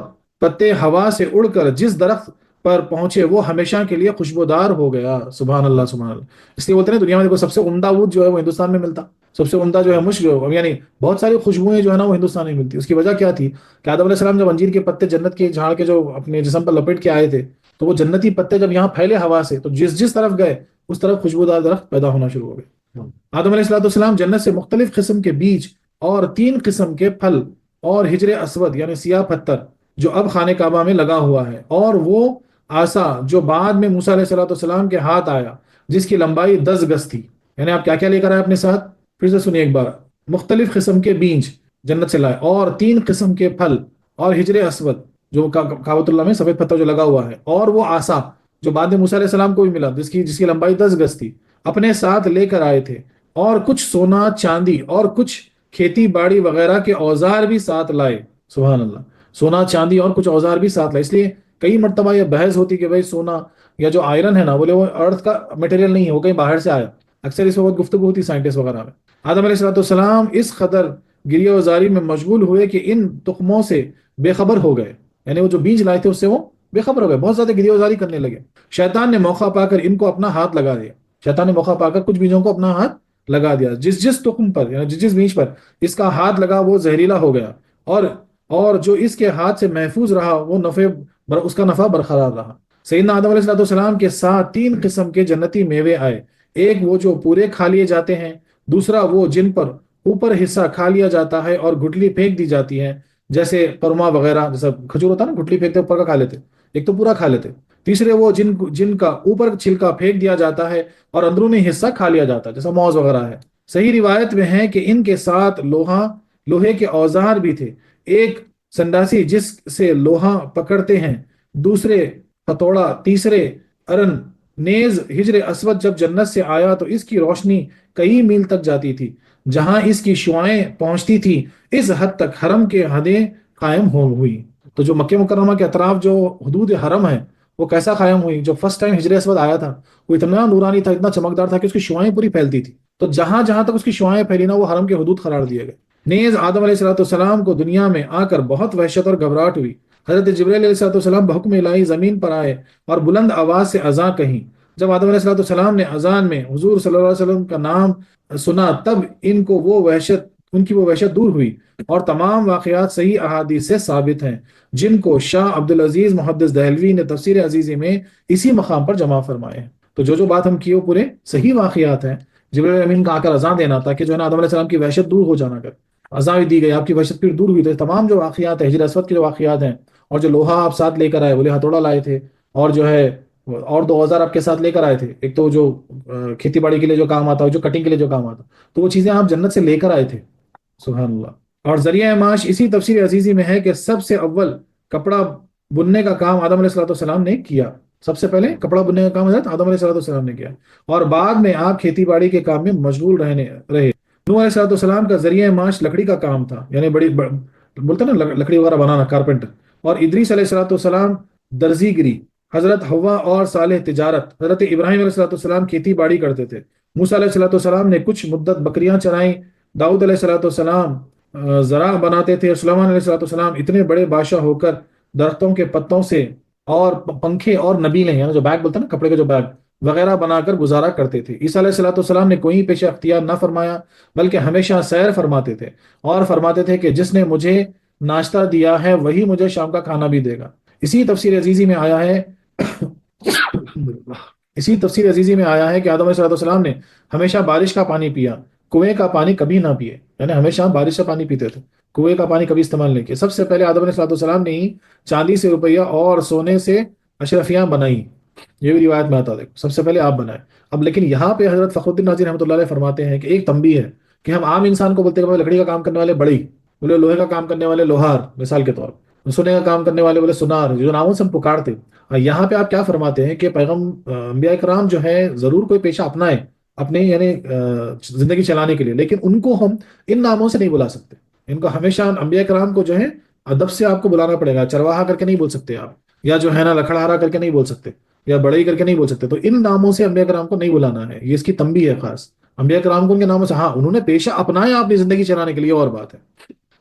A: پتے ہوا سے اڑ کر جس درخت پر پہنچے وہ ہمیشہ کے لیے خوشبودار ہو گیا۔ سبحان اللہ سبحان اللہ۔ اس لیے بولتے ہیں دنیا میں دیکھو سب سے عمدہ عود جو ہے وہ ہندوستان میں ملتا، سب سے عمدہ جو ہے مشک جو ہے، یعنی بہت ساری خوشبوئیں جو ہے نا وہ ہندوستان میں ملتی۔ اس کی وجہ کیا تھی کہ آدم علیہ السلام جب انجیر کے پتے جنت کے جھاڑ کے جو اپنے جسم پر لپیٹ کے آئے تھے، تو وہ جنتی پتے جب یہاں پھیلے ہوا سے، تو جس طرف گئے اس طرف خوشبودار درخت پیدا ہونا شروع ہو گئے۔ آدم علیہ السلام جنت سے مختلف قسم کے بیج اور 3 قسم کے پھل اور حجر اسود یعنی سیاہ پتھر جو اب خانہ کعبہ میں لگا ہوا ہے، اور وہ آسا جو بعد میں موسیٰ علیہ السلام کے ہاتھ آیا جس کی لمبائی 10 گز تھی۔ یعنی آپ کیا کیا لے کر آئے اپنے ساتھ؟ پھر سے سنیے ایک بار، مختلف قسم کے بیج جنت سے لائے، اور 3 قسم کے پھل اور حجر اسود جو کعبۃ اللہ میں سفید پتھر جو لگا ہوا ہے، اور وہ آسا جو بعد میں موسیٰ علیہ السلام کو بھی ملا جس کی لمبائی 10 گز تھی، اپنے ساتھ لے کر آئے تھے، اور کچھ سونا چاندی اور کچھ کھیتی باڑی وغیرہ کے اوزار بھی ساتھ لائے۔ سبحان اللہ، سونا چاندی اور کچھ اوزار بھی ساتھ لائے۔ اس لیے کئی مرتبہ یہ بحث ہوتی کہ بھائی سونا یا جو آئرن ہے نا، بولے وہ ارتھ کا مٹیریل نہیں ہے، وہ کہیں باہر سے آیا، اکثر اس وقت گفتگو ہوتی سائنٹسٹ وغیرہ میں۔ آدم علیہ السلام اس قدر گریہ وزاری میں مشغول ہوئے کہ ان تخموں سے بے خبر ہو گئے، یعنی وہ جو بیج لائے تھے اس سے وہ بے خبر ہو گئے، بہت زیادہ گریہ وزاری کرنے لگے۔ شیطان نے موقع پا کر ان کو اپنا ہاتھ لگا دیا، شیطان نے موقع پا کر کچھ بیجوں کو اپنا ہاتھ لگا دیا، جس تخم پر یعنی جس بیج پر اس کا ہاتھ لگا وہ زہریلا ہو گیا، اور جو اس کے ہاتھ سے محفوظ رہا وہ اس کا نفع برقرار رہا۔ سیدنا آدم علیہ السلام کے ساتھ 3 قسم کے جنتی میوے آئے، ایک وہ جو پورے کھا لیے جاتے ہیں، دوسرا وہ جن پر اوپر حصہ کھا لیا جاتا ہے اور گٹلی پھینک دی جاتی ہے، جیسے پرما وغیرہ، جیسا کھجور ہوتا ہے نا، گٹلی پھینکتے اوپر کا کھا لیتے، ایک تو پورا کھا لیتے، تیسرے وہ جن کا اوپر چھلکا پھینک دیا جاتا ہے اور اندرونی حصہ کھا لیا جاتا ہے، جیسا موز وغیرہ ہے۔ صحیح روایت میں ہے کہ ان کے ساتھ لوہے کے اوزار بھی تھے، ایک سنڈاسی جس سے لوہا پکڑتے ہیں، دوسرے ہتھوڑا، تیسرے ارن نیز ہجر اسود جب جنت سے آیا تو اس کی روشنی کئی میل تک جاتی تھی، جہاں اس کی شعائیں پہنچتی تھی اس حد تک حرم کے حدیں قائم ہوئی۔ تو جو مکہ مکرمہ کے اطراف جو حدود حرم ہے وہ کیسا قائم ہوئی؟ جو فرسٹ ٹائم ہجر اسود آیا تھا وہ اتنا نورانی تھا، اتنا چمکدار تھا کہ اس کی شعائیں پوری پھیلتی تھی، تو جہاں جہاں تک اس کی شعائیں پھیلی نا وہ حرم کے حدود قرار دیے گئے۔ نیز آدم علیہ السلام کو دنیا میں آ کر بہت وحشت اور گھبراہٹ ہوئی۔ حضرت جبرائیل علیہ السلام بحکم الہی زمین پر آئے اور بلند آواز سے اذان کہیں۔ جب آدم علیہ السلام نے اذان میں حضور صلی اللہ علیہ وسلم کا نام سنا تب ان کی وہ وحشت دور ہوئی، اور تمام واقعات صحیح احادیث سے ثابت ہیں، جن کو شاہ عبدالعزیز محدث دہلوی نے تفسیر عزیزی میں اسی مقام پر جمع فرمائے ہیں۔ تو جو بات ہم کی وہ پورے صحیح واقعات ہیں۔ جبرائیل امین کا آ کر اذان دینا تاکہ جو ہے نا آدم علیہ السلام کی وحشت دور ہو جانا کر اذان دی گئی، آپ کی وحشت پھر دور ہوئی۔ تو تمام جو واقعات ہیں ہجر اسود کے جو واقعات ہیں، اور جو لوہا آپ ساتھ لے کر آئے، بولے ہتھوڑا لائے تھے، اور جو ہے اور 2 اوزار آپ کے ساتھ لے کر آئے تھے، ایک تو جو کھیتی باڑی کے لیے جو کام آتا ہے، جو کٹنگ کے لیے جو کام آتا، تو وہ چیزیں آپ جنت سے لے کر آئے تھے، سبحان اللہ۔ اور ذریعہ معاش اسی تفسیر عزیزی میں ہے کہ سب سے اول کپڑا بننے کا کام آدم علیہ السلام نے کیا، سب سے پہلے کپڑا بننے کا کام حضرت آدم علیہ السلام نے کیا، اور بعد میں آپ کھیتی باڑی کے کام میں مشغول رہے۔ نوح علیہ السلام کا ذریعہ معاش لکڑی کا کام تھا، یعنی بولتے نا لکڑی وغیرہ بنانا، کارپینٹر۔ اور ادریس علیہ السلام درزی گری، حضرت حوا اور صالح تجارت، حضرت ابراہیم علیہ السلام کھیتی باڑی کرتے تھے، موسیٰ علیہ السلام نے کچھ مدت بکریاں چرائیں، داؤد علیہ السلام زرع بناتے تھے، سلیمان علیہ السلام اتنے بڑے بادشاہ ہو کر درختوں کے پتوں سے اور پنکھے اور نبیلیں، یعنی جو بیگ بولتے ہیں نا کپڑے کے جو بیگ وغیرہ بنا کر گزارا کرتے تھے۔ عیسیٰ علیہ السلام نے کوئی پیشہ اختیار نہ فرمایا بلکہ ہمیشہ سیر فرماتے تھے، اور فرماتے تھے کہ جس نے مجھے ناشتہ دیا ہے وہی مجھے شام کا کھانا بھی دے گا۔ اسی تفسیر عزیزی میں آیا ہے کہ آدم علیہ السلام نے ہمیشہ بارش کا پانی پیا، کنویں کا پانی کبھی نہ پیے، یعنی ہمیشہ بارش کا پانی پیتے تھے، کنویں کا پانی کبھی استعمال نہیں کیا۔ سب سے پہلے آدم علیہ السلام نے ہی چاندی سے روپیہ اور سونے سے اشرفیاں بنائی، یہ بھی روایت میں آتا ہے، سب سے پہلے آپ بنائے۔ اب لیکن یہاں پہ حضرت فخر الدین رازی رحمۃ اللہ علیہ فرماتے ہیں کہ ایک تنبیہ ہے کہ ہم عام انسان کو بولتے ہیں کہ لکڑی کا کام کرنے والے بڑی، بولے لوہے کا کام کرنے والے لوہار مثال کے طور پر، سونے کا کام کرنے والے بولے سنار، جو ناموں سے ہم پکارتے۔ یہاں پہ آپ کیا فرماتے ہیں کہ انبیاء کرام جو ہے ضرور کوئی پیشہ اپنائے اپنے یعنی زندگی چلانے کے لیے، لیکن ان کو ہم ان ناموں سے نہیں بلا سکتے، ان کو ہمیشہ انبیاء کرام کو جو ہے ادب سے آپ کو بلانا پڑے گا، چرواہا کر کے نہیں بول سکتے آپ، یا جو ہے نا لکھڑہارا کر کے نہیں بول سکتے، یا بڑئی کر کے نہیں بول سکتے، تو ان ناموں سے انبیاء کرام کو نہیں بلانا ہے، یہ اس کی تنبیہ ہے خاص۔ انبیاء کرام کو ان کے ناموں سے، ہاں انہوں نے پیشہ اپنایا اپنی زندگی چلانے کے لیے اور بات ہے۔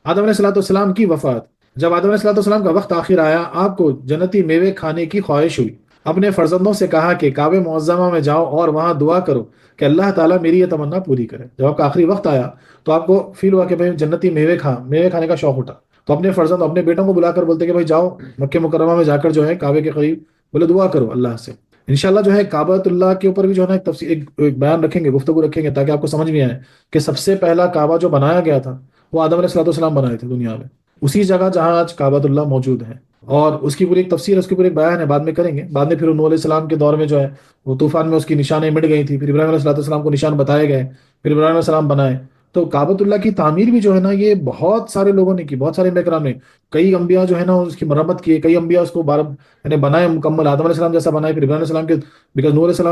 A: آدم علیہ السلام کی وفات، جب آدم علیہ السلام کا وقت آخر آیا، آپ کو جنتی میوے کھانے کی خواہش ہوئی، اپنے فرزندوں سے کہا کہ کعبہ معظمہ میں جاؤ اور وہاں دعا کرو کہ اللہ تعالیٰ میری یہ تمنا پوری کرے۔ جب آپ کا آخری وقت آیا تو آپ کو فیل ہوا کہ بھائی جنتی میوے کھانے کا شوق اٹھا، تو اپنے فرزند اپنے بیٹوں کو بلا کر بولتے کہ بھائی جاؤ مکہ مکرمہ میں جا کر جو ہے کعبے کے قریب بولے دعا کرو اللہ سے۔ انشاءاللہ جو ہے کعبۃ اللہ کے اوپر بھی جو ہے نا ایک بیان رکھیں گے، گفتگو رکھیں گے، تاکہ آپ کو سمجھ میں آئے کہ سب سے پہلا کعبہ جو بنایا گیا تھا وہ آدم علیہ السلام بنائے تھے دنیا میں، اسی جگہ جہاں آج کعبۃ اللہ موجود ہے، اور اس کی پوری ایک تفسیر، اس کی پوری ایک بیان ہے، بعد میں کریں گے۔ بعد میں پھر نوح علیہ السلام کے دور میں جو ہے وہ طوفان میں اس کی نشانیں مٹ گئی تھی، پھر ابراہیم علیہ السلام کو نشان بتائے گئے، پھر ابراہیم علیہ السلام بنائے۔ تو کعبۃ اللہ کی تعمیر بھی جو ہے نا یہ بہت سارے لوگوں نے کی، بہت سارے انبیاء کرام نے، کئی انبیاء جو ہے نا اس کی مرمت کی، کئی انبیاء اس کو یعنی بنائے مکمل، آدم علیہ السلام جیسا بنائے، پھر ابراہیم علیہ السلام کے، بیکاز نوح علیہ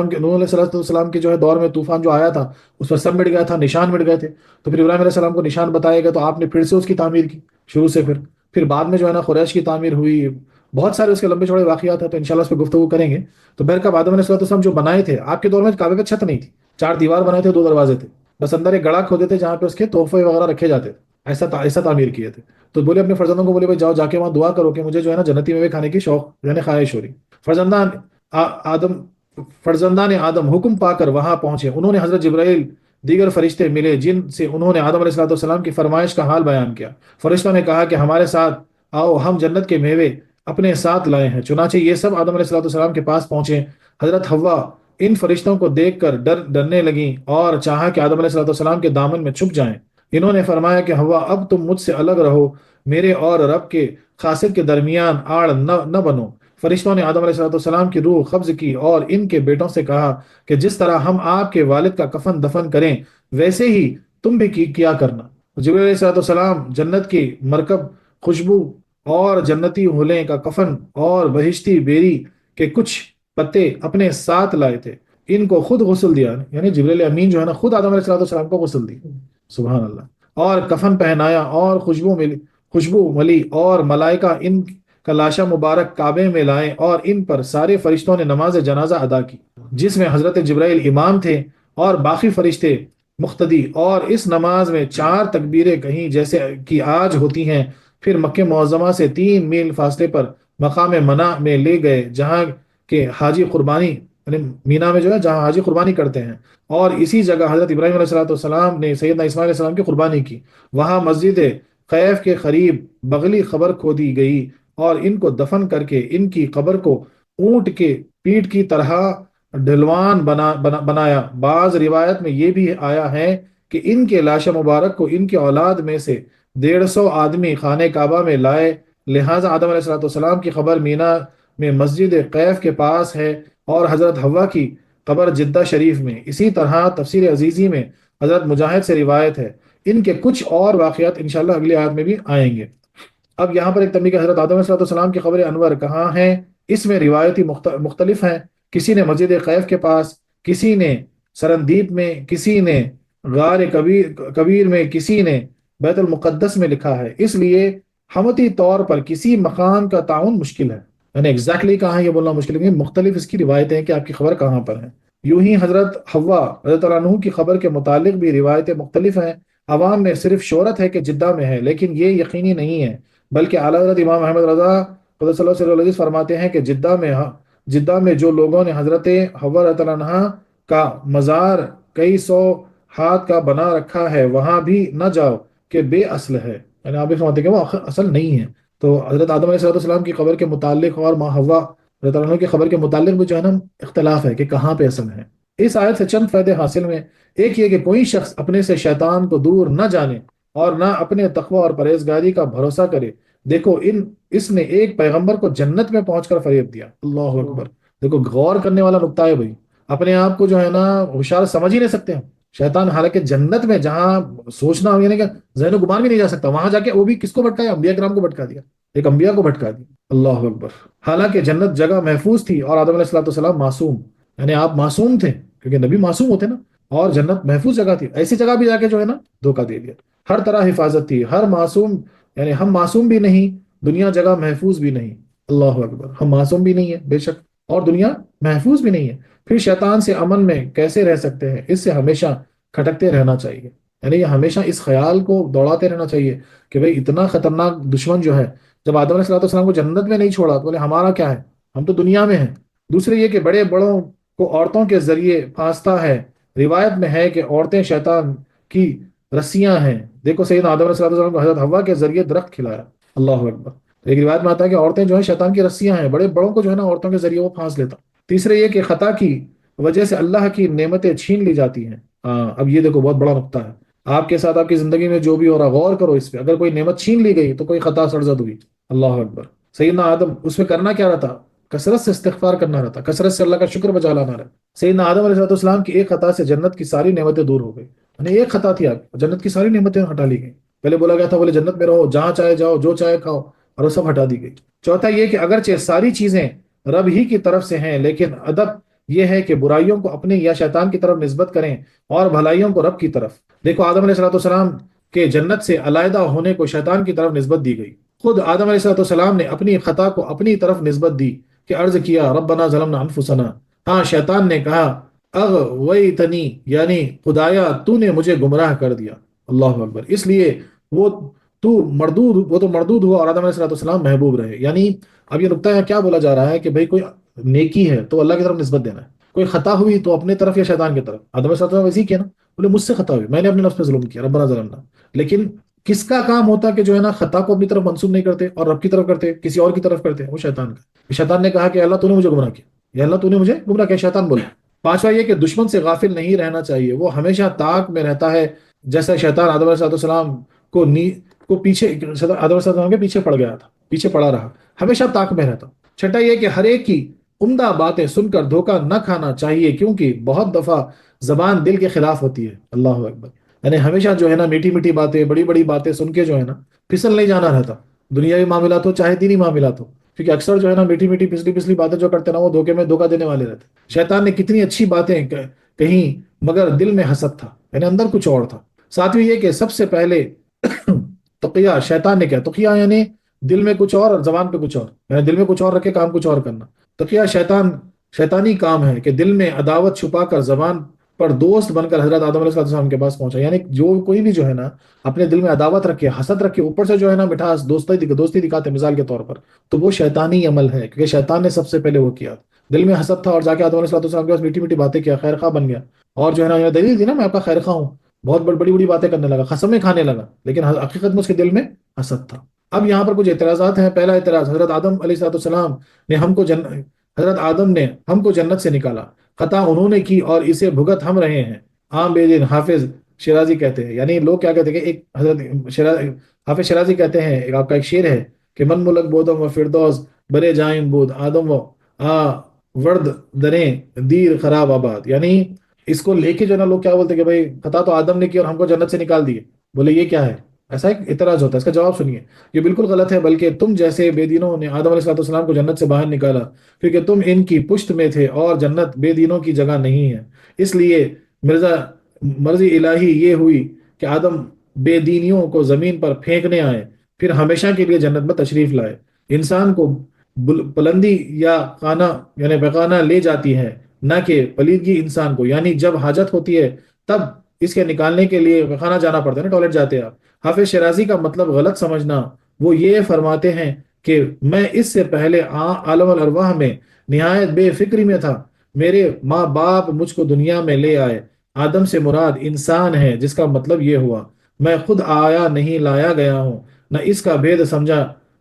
A: السلام کے جو ہے دور میں طوفان جو آیا تھا اس پر سب مٹ گیا تھا، نشان مٹ گئے تھے، تو پھر ابراہیم علیہ السلام کو نشان بتائے گئے، تو آپ نے پھر سے اس کی تعمیر کی شروع سے، پھر بعد میں جو ہے نا قریش کی تعمیر ہوئی، بہت سارے اس کے لمبے چوڑے واقعات ہیں، تو انشاءاللہ اس پہ گفتگو کریں گے۔ تو بہرکیف آدم علیہ السلام جو بنائے تھے آپ کے دور میں کعبے پہ چھت نہیں تھی، 4 دیوار بنائے تھے، 2 دروازے تھے، بس اندر ایک گڑھا کھودے تھے جہاں پہ اس کے تحفے وغیرہ رکھے جاتے تھے، ایسا تعمیر کیے تھے۔ تو بولے اپنے فرزندوں کو، بولے بھائی جاؤ جا کے وہاں دعا کرو کہ مجھے جو ہے نا جنتی میوے کھانے کی شوق یعنی خواہش ہو رہی۔ فرزندان آدم فرزندان آدم حکم پا کر وہاں پہنچے، انہوں نے حضرت جبرائیل دیگر فرشتے ملے جن سے انہوں نے آدم علیہ السلام کی فرمائش کا حال بیان کیا۔ فرشتوں نے کہا کہ ہمارے ساتھ آؤ، ہم جنت کے میوے اپنے ساتھ لائے ہیں۔ چنانچہ یہ سب آدم علیہ السلام کے پاس پہنچے۔ حضرت حوا ان فرشتوں کو دیکھ کر ڈرنے لگیں اور چاہا کہ آدم علیہ السلام کے دامن میں چھپ جائیں۔ انہوں نے فرمایا کہ حوا اب تم مجھ سے الگ رہو، میرے اور رب کے قاصد کے درمیان آڑ نہ بنو۔ فرشتوں نے آدم علیہ السلام کی روح قبض کی اور ان کے بیٹوں سے کہا کہ جس طرح ہم آپ کے والد کا کفن دفن کریں ویسے ہی تم بھی کیا کرنا۔ جبرائیل علیہ السلام جنت کی مرکب، خوشبو اور جنتی حلے کا کفن اور بہشتی بیری کے کچھ پتے اپنے ساتھ لائے تھے، ان کو خود غسل دیا، یعنی جبریل امین جو ہے نا خود آدم علیہ السلام کو غسل دی، سبحان اللہ، اور کفن پہنایا اور خوشبو ملی، اور ملائکہ ان کا لاشا مبارک کعبے میں لائے اور ان پر سارے فرشتوں نے نماز جنازہ ادا کی، جس میں حضرت جبرائیل امام تھے اور باقی فرشتے مقتدی، اور اس نماز میں 4 تکبیریں کہیں جیسے کہ آج ہوتی ہیں، پھر مکہ معظمہ سے 3 میل فاصلے پر مقام منع میں لے گئے، جہاں کہ حاجی قربانی، یعنی مینا میں جو ہے جہاں حاجی قربانی کرتے ہیں، اور اسی جگہ حضرت ابراہیم علیہ السلام نے سیدنا اسماعیل علیہ السلام کی قربانی کی، وہاں مسجد خیف کے قریب بغلی قبر کھودی گئی اور ان کو دفن کر کے ان کی قبر کو اونٹ کے پیٹ کی طرح ڈھلوان بنایا۔ بعض روایت میں یہ بھی آیا ہے کہ ان کے لاش مبارک کو ان کے اولاد میں سے 150 آدمی خانہ کعبہ میں لائے، لہٰذا آدم علیہ السلام کی قبر مینا میں مسجد قیف کے پاس ہے، اور حضرت حوا کی قبر جدہ شریف میں۔ اسی طرح تفسیر عزیزی میں حضرت مجاہد سے روایت ہے۔ ان کے کچھ اور واقعات انشاءاللہ اگلی آیت میں بھی آئیں گے۔ اب یہاں پر ایک تنبیہ کہ حضرت آدم علیہ السلام کی قبر انور کہاں ہے، اس میں روایتی مختلف ہیں، کسی نے مسجد خیف کے پاس، کسی نے سرندیپ میں، کسی نے غار کبیر میں، کسی نے بیت المقدس میں لکھا ہے، اس لیے حمتی طور پر کسی مقام کا تعین مشکل ہے، یعنی ایگزیکٹلی کہاں ہے یہ بولنا مشکل ہے، مختلف اس کی روایتیں ہیں کہ آپ کی خبر کہاں پر ہے۔ یوں ہی حضرت حوا حضرت اللہ عنہ کی خبر کے متعلق بھی روایتیں مختلف ہیں، عوام میں صرف شہرت ہے کہ جدہ میں ہے، لیکن یہ یقینی نہیں ہے، بلکہ اعلیٰ حضرت امام احمد رضا قدس اللہ صلی اللہ علیہ فرماتے ہیں کہ جدہ میں جو لوگوں نے حضرت حوا رضی اللہ عنہا کا مزار کئی 100 ہاتھ کا بنا رکھا ہے، وہاں بھی نہ جاؤ کہ بے اصل ہے، یعنی آپ بھی فرماتے ہیں کہ وہ اصل نہیں ہے۔ تو حضرت آدم علیہ السلام کی قبر کے متعلق اور ماں حوا رضی اللہ عنہ کی خبر کے متعلق بھی جو ہے نا اختلاف ہے کہ کہاں پہ اصل ہے۔ اس آیت سے چند فائدے حاصل میں، ایک یہ کہ کوئی شخص اپنے سے شیطان کو دور نہ جانے اور نہ اپنے تقوی اور پرہیزگاری کا بھروسہ کرے۔ دیکھو اس نے ایک پیغمبر کو جنت میں پہنچ کر فریب دیا، اللہ اکبر۔ دیکھو غور کرنے والا نقطہ ہے بھائی، اپنے آپ کو جو ہے نا ہوشیار سمجھ ہی نہیں سکتے ہم، شیطان حالانکہ جنت میں جہاں سوچنا ہو، یعنی کہ ذہن و گمان بھی نہیں جا سکتا، وہاں جا کے وہ بھی کس کو بھٹکایا، انبیاء کرام کو بھٹکا دیا، ایک انبیاء کو بھٹکا دیا، اللہ اکبر۔ حالانکہ جنت جگہ محفوظ تھی اور آدم علیہ السلام معصوم، یعنی آپ معصوم تھے کیونکہ نبی معصوم ہوتے نا، اور جنت محفوظ جگہ تھی، ایسی جگہ بھی جا کے جو ہے نا دھوکہ دے دیا، ہر طرح حفاظت تھی، ہر معصوم، یعنی ہم معصوم بھی نہیں، دنیا جگہ محفوظ بھی نہیں، اللہ اکبر، ہم معصوم بھی نہیں ہے بے شک، اور دنیا محفوظ بھی نہیں ہے، پھر شیطان سے امن میں کیسے رہ سکتے ہیں؟ اس سے ہمیشہ کھٹکتے رہنا چاہیے، یعنی یہ ہمیشہ اس خیال کو دوڑاتے رہنا چاہیے کہ بھئی اتنا خطرناک دشمن جو ہے، جب آدم علیہ السلام کو جنت میں نہیں چھوڑا تو بولے ہمارا کیا ہے، ہم تو دنیا میں ہیں۔ دوسرے یہ کہ بڑے بڑوں کو عورتوں کے ذریعے پھانستا ہے، روایت میں ہے کہ عورتیں شیطان کی رسیاں ہیں، دیکھو سیدنا آدم علیہ السلام کو حضرت حوا کے ذریعے درخت کھلایا، اللہ اکبر۔ ایک روایت میں آتا ہے کہ عورتیں جو ہیں شیطان کی رسیاں ہیں، بڑے بڑوں کو جو ہے نا عورتوں کے ذریعے وہ پھانس لیتا۔ تیسرے یہ کہ خطا کی وجہ سے اللہ کی نعمتیں چھین لی جاتی ہیں۔ اب یہ دیکھو بہت بڑا نقطہ ہے، آپ کے ساتھ آپ کی زندگی میں جو بھی ہو رہا غور کرو اس پہ، اگر کوئی نعمت چھین لی گئی تو کوئی خطا سرزد ہوئی، اللہ اکبر۔ سیدنا آدم اس میں کرنا کیا رہتا؟ کثرت سے استغفار کرنا رہتا، کثرت سے اللہ کا شکر بجا لانا رہتا۔ سیدنا آدم علیہ السلام کی ایک خطا سے جنت کی ساری نعمتیں دور ہو گئی، یعنی ایک خطا تھی آپ، جنت کی ساری نعمتیں ہٹا لی گئی۔ پہلے بولا گیا تھا بولے جنت میں رہو، جہاں چاہے جاؤ، جو چاہے کھاؤ، اور وہ سب ہٹا دی گئی۔ چوتھا یہ کہ اگرچہ ساری چیزیں رب ہی کی طرف سے ہیں، لیکن ادب یہ ہے کہ برائیوں کو اپنے یا شیطان کی طرف نسبت کریں اور بھلائیوں کو رب کی طرف۔ دیکھو آدم علیہ السلام کے جنت سے علیحدہ ہونے کو شیطان کی طرف نسبت دی گئی، خود آدم علیہ السلام نے اپنی خطا کو اپنی طرف نسبت دی کہ عرض کیا ربنا ظلمنا انفسنا، ہاں شیطان نے کہا اغویتنی، یعنی خدایا تو نے مجھے گمراہ کر دیا، اللہ اکبر، اس لیے وہ تو مردود ہوا اور آدم علیہ السلام محبوب رہے۔ یعنی اب یہ نقطہ ہے کیا بولا جا رہا ہے کہ بھئی کوئی نیکی ہے تو اللہ کی طرف نسبت دینا ہے، کوئی خطا ہوئی تو اپنے طرف یا شیطان کی طرف۔ آدم علیہ السلام ویسے ہی کیا نا، بولے مجھ سے خطا ہوئی، میں نے اپنے نفس پہ ظلم کیا، ربنا ظلمنا، لیکن کس کا کام ہوتا کہ جو ہے نا خطا کو اپنی طرف منسوب نہیں کرتے اور رب کی طرف کرتے، کسی اور کی طرف کرتے، وہ شیطان کا۔ شیطان نے کہا کہ اللہ تو نے مجھے گمراہ کیا، یا اللہ تو نے مجھے گمراہ کیا، شیطان بولے۔ پانچواں یہ کہ دشمن سے غافل نہیں رہنا چاہیے، وہ ہمیشہ طاق میں رہتا ہے، جیسا شیطان آدم علیہ السلام کو پیچھے، آدم علیہ السلام کے پیچھے پڑ گیا تھا، پیچھے پڑا رہا، ہمیشہ طاق میں رہتا۔ چھٹا یہ کہ ہر ایک کی عمدہ باتیں سن کر دھوکہ نہ کھانا چاہیے، کیونکہ بہت دفعہ زبان دل کے خلاف ہوتی ہے، اللہ اکبر، یعنی ہمیشہ جو ہے نا میٹھی میٹھی باتیں، بڑی بڑی باتیں سن کے جو ہے نا پھسل نہیں جانا رہتا، دنیاوی معاملات ہو چاہے دینی معاملات ہو، کیونکہ اکثر جو ہے نا میٹھی میٹھی پچھلی پچھلی باتیں جو کرتے ہیں نا وہ دھوکے میں دھوکہ دینے والے رہتے ہیں۔ شیطان نے کتنی اچھی باتیں کہیں مگر دل میں حسد تھا، یعنی اندر کچھ اور تھا۔ ساتویں یہ کہ سب سے پہلے تقیہ شیطان نے کیا، تقیہ یعنی دل میں کچھ اور زبان پہ کچھ اور، یعنی دل میں کچھ اور رکھے کام کچھ اور کرنا۔ تقیہ شیطانی کام ہے کہ دل میں عداوت چھپا کر زبان پر دوست بن کر حضرت آدم علیہ السلام کے پاس پہنچا۔ یعنی جو کوئی بھی جو ہے نا اپنے دل میں عداوت رکھے، حسد رکھے، اوپر سے جو ہے نا مٹھاس دوستی دکھاتے مثال کے طور پر، تو وہ شیطانی عمل ہے، کیونکہ شیطان نے سب سے پہلے وہ کیا۔ دل میں حسد تھا اور جا کے آدم علیہ السلام کے پاس میٹھی میٹھی باتیں کیا، خیر خواہ بن گیا، اور جو ہے نا یہ دلیل تھی نا میں آپ کا خیر خواہ ہوں، بہت بڑی بڑی باتیں کرنے لگا، قسمیں کھانے لگا، لیکن حقیقت میں اس کے دل میں حسد تھا۔ اب یہاں پر کچھ اعتراضات ہیں۔ پہلا اعتراض، حضرت آدم علیہ السلام نے حضرت آدم نے ہم کو جنت سے نکالا، خطا انہوں نے کی اور اسے بھگت ہم رہے ہیں۔ عام بے دین حافظ شیرازی کہتے ہیں، یعنی لوگ کیا کہتے ہیں کہ ایک حافظ شیرازی کہتے ہیں، ایک آپ کا ایک شعر ہے کہ من ملک بودم و فردوس برے جائیں بود آدم و ورد دریں دیر خراب آباد، یعنی اس کو لے کے جو نا لوگ کیا بولتے ہیں کہ بھائی خطا تو آدم نے کی اور ہم کو جنت سے نکال دیے، بولے یہ کیا ہے، ایسا ایک اعتراض ہوتا ہے۔ اس کا جواب سنیے، یہ بالکل غلط ہے، بلکہ تم جیسے بے دینوں نے آدم علیہ السلام کو جنت سے باہر نکالا کیونکہ تم ان کی پشت میں تھے اور جنت بے دینوں کی جگہ نہیں ہے، اس لیے مرضی الہی یہ ہوئی کہ آدم بے دینیوں کو زمین پر پھینکنے آئے، پھر ہمیشہ کے لیے جنت میں تشریف لائے۔ انسان کو بلندی یا خانہ یعنی بخانہ لے جاتی ہے، نہ کہ پلیدگی انسان کو، یعنی جب حاجت ہوتی ہے تب اس کے نکالنے کے لیے خانہ جانا پڑتا ہے نا، ٹوائلٹ جاتے ہیں آپ۔ حافظ شیرازی کا مطلب غلط سمجھنا، وہ یہ فرماتے ہیں کہ میں اس سے پہلے عالم الارواح میں نہایت بے فکری میں تھا، میرے ماں باپ مجھ کو دنیا میں لے آئے، آدم سے مراد انسان ہے، جس کا مطلب یہ ہوا میں خود آیا نہیں لایا گیا ہوں، نہ اس کا بھید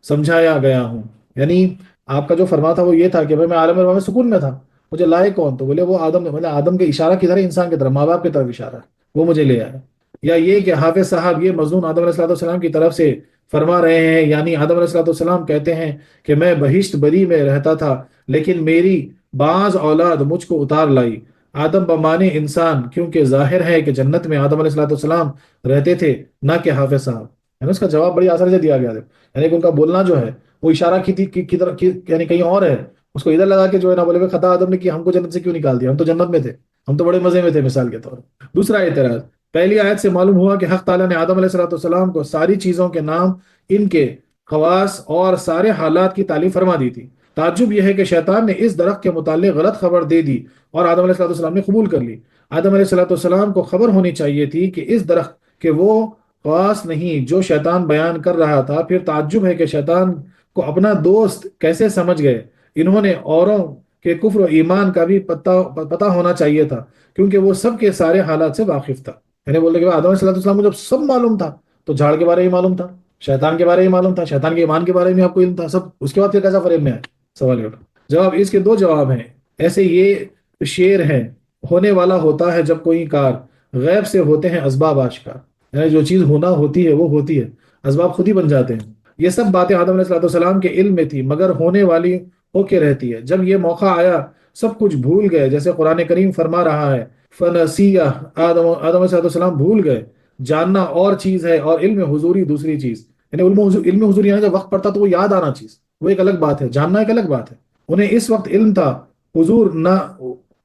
A: سمجھایا گیا ہوں۔ یعنی آپ کا جو فرما تھا وہ یہ تھا کہ بھائی میں عالم الارواح میں سکون میں تھا، مجھے لائے کون، تو بولے وہ آدم نے، مطلب آدم کے اشارہ کدھر ہے، انسان کی طرف، ماں باپ کی طرف اشارہ ہے، وہ مجھے لے آیا۔ یا یہ کہ حافظ صاحب یہ مضمون آدم علیہ السلام کی طرف سے فرما رہے ہیں، یعنی آدم علیہ السلام کہتے ہیں کہ میں بہشت بری میں رہتا تھا لیکن میری بعض اولاد مجھ کو اتار لائی۔ آدم بمانے انسان، کیونکہ ظاہر ہے کہ جنت میں آدم علیہ السلام رہتے تھے، نہ کہ حافظ صاحب، یعنی اس کا جواب بڑی آسانی سے دیا گیا ہے، یعنی کہ ان کا بولنا جو ہے وہ اشارہ کی طرف یعنی کہیں اور ہے، اس کو ادھر لگا کے جو ہے نا بولے کہ خطا آدم نے کی، ہم کو جنت سے کیوں نکال دیا، ہم تو جنت میں تھے، ہم تو بڑے مزے میں تھے مثال کے طور پر۔ دوسرا اعتراض، پہلی آیت سے معلوم ہوا کہ حق تعالیٰ نے آدم علیہ السلام کو ساری چیزوں کے نام، ان کے خواص اور سارے حالات کی تعلیم فرما دی تھی۔ تعجب یہ ہے کہ شیطان نے اس درخت کے متعلق غلط خبر دے دی اور آدم علیہ السلام نے قبول کر لی۔ آدم علیہ السلام کو خبر ہونی چاہیے تھی کہ اس درخت کے وہ خواص نہیں جو شیطان بیان کر رہا تھا۔ پھر تعجب ہے کہ شیطان کو اپنا دوست کیسے سمجھ گئے۔ انہوں نے اوروں کے کفر و ایمان کا بھی پتہ ہونا چاہیے تھا، کیونکہ وہ سب کے سارے حالات سے واقف تھا۔ یعنی بولتے کہ آدم علیہ السلام کو جب سب معلوم تھا تو جھاڑ کے بارے میں معلوم تھا، شیطان کے بارے میں معلوم تھا، شیطان کے ایمان کے بارے میں آپ کو علم تھا، سب اس کے بعد پھر کیسا فریب میں ہے؟ سوال یہ اٹھا۔ جواب، اس کے دو جواب ہیں۔ ایسے یہ شعر ہے، ہونے والا ہوتا ہے جب کوئی کار، غیب سے ہوتے ہیں اسباب آشکار، یعنی جو چیز ہونا ہوتی ہے وہ ہوتی ہے، اسباب خود ہی بن جاتے ہیں۔ یہ سب باتیں آدم علیہ السلام کے علم میں تھی، مگر ہونے والی ہو کے رہتی ہے۔ جب یہ موقع آیا سب کچھ بھول گئے، جیسے قرآن کریم فرما رہا ہے فنسیہ، آدم علیہ السلام بھول گئے۔ جاننا اور چیز ہے اور علم حضوری دوسری چیز، یعنی علم حضوری یعنی جب وقت پڑتا تو وہ یاد آنا چیز، وہ ایک الگ بات ہے، جاننا ایک الگ بات ہے۔ انہیں اس وقت علم تھا،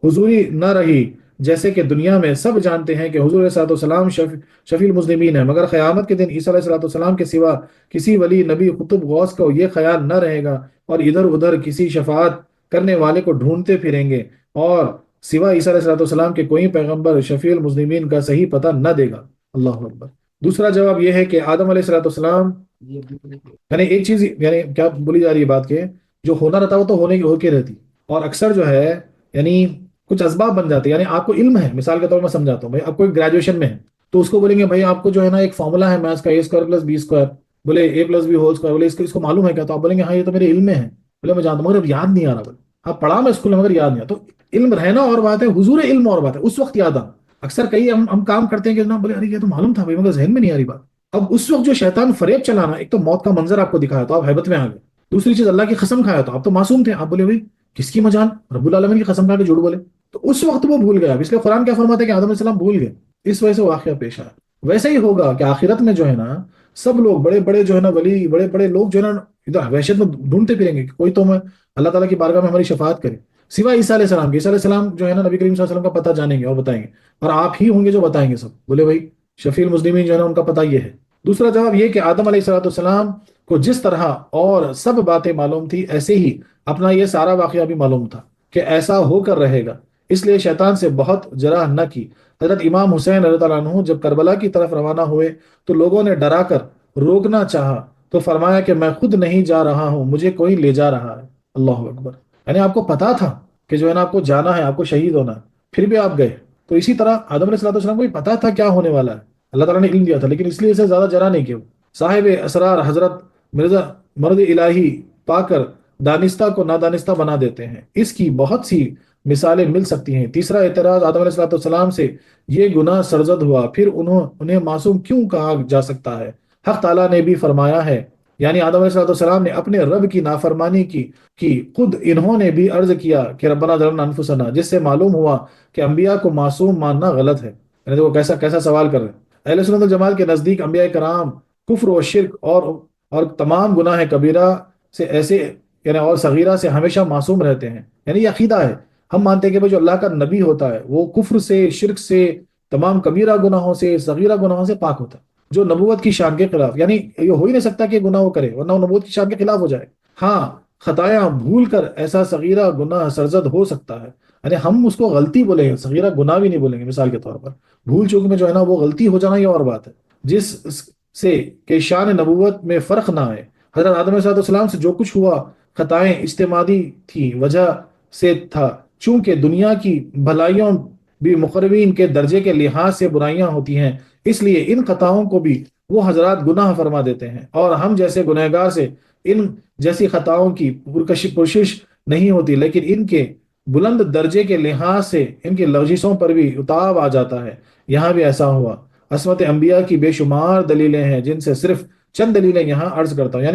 A: حضوری نہ رہی، جیسے کہ دنیا میں سب جانتے ہیں کہ حضور علیہ السلام شفیع المذنبین ہے، مگر قیامت کے دن عیسیٰ علیہ السلام کے سوا کسی ولی، نبی، قطب، غوث کو یہ خیال نہ رہے گا اور ادھر ادھر کسی شفاعت کرنے والے کو ڈھونڈتے پھریں گے، اور سوا عیسیٰ علیہ السلام کے کوئی پیغمبر شفیع المذنبین کا صحیح پتہ نہ دے گا۔ اللہ اکبر۔ دوسرا جواب یہ ہے کہ آدم علیہ السلام، یعنی ایک چیز یعنی کیا بولی جا رہی ہے بات کہ جو ہونا رہتا وہ تو ہونے کی ہو کے رہتی، اور اکثر جو ہے یعنی کچھ اسباب بن جاتے ہیں۔ یعنی آپ کو علم ہے، مثال کے طور پر میں سمجھاتا ہوں، بھائی آپ کو ایک گریجویشن میں ہے تو اس کو بولیں گے بھائی آپ کو جو ہے نا ایک فارمولا ہے میتھس کا a² + b²، بولے a+b² بولے اس کو معلوم ہے کیا، تو آپ بولیں گے ہاں یہ تو میرے علم میں ہے، بولے میں جانتا ہوں مگر اب یاد نہیں آ رہا، بولے آپ پڑھا میں اسکول میں مگر یاد نہیں آ، تو علم رہنا اور بات ہے، حضور علم اور بات ہے، اس وقت یاد آنا۔ اکثر کئی ہم کام کرتے ہیں کہ نا بولے ارے یہ تو معلوم تھا بھائی مگر ذہن میں نہیں آ رہی بات۔ اب اس وقت جو شیطان فریب چلانا، ایک تو موت کا منظر آپ کو دکھایا تو آپ ہیبت میں آ گئے، دوسری چیز اللہ کی قسم کھایا تو آپ تو معصوم تھے، آپ بولے بھائی کس کی مجال، رب العالمین کی قسم کھا کے جھوٹ بولے، تو اس وقت وہ بھول گیا۔ اس لیے قرآن کیا فرماتا ہے کہ آدم علیہ السلام بھول گئے، اس وجہ سے واقعہ پیش آیا۔ ویسے ہی ہوگا کہ آخرت میں جو ہے نا سب لوگ بڑے بڑے جو ہے نا ولی، بڑے بڑے لوگ جو ہے نا ادھر وحشت میں ڈھونڈتے پھریں گے کہ کوئی تو ہمیں اللہ تعالیٰ کی بارگاہ میں ہماری شفاعت کرے، سوائے عیسیٰ علیہ السلام کے۔ عیسیٰ علیہ السلام جو ہے نا نبی کریم صلی اللہ علیہ وسلم کا پتہ جانیں گے اور بتائیں گے، اور آپ ہی ہوں گے جو بتائیں گے سب، بولے بھائی شفیع المسلمین جو ہے نا ان کا پتہ یہ ہے۔ دوسرا جواب یہ کہ آدم علیہ السلام کو جس طرح اور سب باتیں معلوم تھی، ایسے ہی اپنا یہ سارا واقعہ بھی معلوم تھا کہ ایسا ہو کر رہے گا، اس لیے شیطان سے بہت جرح نہ کی۔ حضرت امام حسین رضی اللہ عنہ جب کربلا کی طرف روانہ ہوئے تو لوگوں نے ڈرا کر روکنا چاہا تو فرمایا کہ میں خود نہیں جا رہا ہوں، مجھے کوئی لے جا رہا ہے۔ اللہ اکبر! یعنی آپ کو پتا تھا کہ جو ہے نا آپ کو جانا ہے، آپ کو شہید ہونا ہے، پھر بھی آپ گئے۔ تو اسی طرح آدم علیہ السلام کو بھی پتا تھا کیا ہونے والا ہے، اللہ تعالیٰ نے علم دیا تھا، لیکن اس لیے اسے زیادہ جرا نہیں کیا۔ صاحب اسرار حضرت مرزا مرد الہی پا کر دانستہ کو نادانستہ بنا دیتے ہیں، اس کی بہت سی مثالیں مل سکتی ہیں۔ تیسرا اعتراض آدم علیہ السلام سے یہ گناہ سرزد ہوا، پھر انہیں معصوم کیوں کہا جا سکتا ہے؟ حق تعالیٰ نے بھی فرمایا ہے، یعنی آدم علیہ السلام نے اپنے رب کی نافرمانی کی خود انہوں نے بھی عرض کیا کہ ربنا ظلمنا انفسنا، جس سے معلوم ہوا کہ انبیاء کو معصوم ماننا غلط ہے۔ یعنی وہ کیسا کیسا سوال کر رہے ہیں۔ اہل سنت والجماعت کے نزدیک انبیاء کرام کفر و شرک اور تمام گناہ کبیرہ سے ایسے یعنی اور صغیرہ سے ہمیشہ معصوم رہتے ہیں۔ یعنی یہ عقیدہ ہے، ہم مانتے ہیں کہ جو اللہ کا نبی ہوتا ہے وہ کفر سے، شرک سے، تمام کبیرہ گناہوں سے، صغیرہ گناہوں سے پاک ہوتا ہے، جو نبوت کی شان کے خلاف، یعنی یہ ہو ہی نہیں سکتا کہ گناہ وہ کرے ورنہ وہ نبوت کی شان کے خلاف ہو جائے۔ ہاں، خطایا بھول کر ایسا صغیرہ گناہ سرزد ہو سکتا ہے، یعنی ہم اس کو غلطی بولیں گے، صغیرہ گناہ بھی نہیں بولیں گے۔ مثال کے طور پر بھول چوک میں جو ہے نا وہ غلطی ہو جانا یہ اور بات ہے، جس سے کہ شان نبوت میں فرق نہ آئے۔ حضرت آدم علیہ السلام سے جو کچھ ہوا خطائیں اجتماعی تھی، وجہ سے تھا، چونکہ دنیا کی بھلائیوں بھی مقربین کے درجے کے لحاظ سے برائیاں ہوتی ہیں، اس لیے ان خطاؤں کو بھی وہ حضرات گناہ فرما دیتے ہیں، اور ہم جیسے گنہگار سے ان جیسی خطاؤں کی پرکشش نہیں ہوتی، لیکن ان کے بلند درجے کے لحاظ سے ان کی لغزشوں پر بھی اتاب آ جاتا ہے۔ یہاں بھی ایسا ہوا۔ عصمت انبیاء کی بے شمار دلیلیں ہیں، جن سے صرف چند دلیلیں یہاں عرض کرتا ہوں،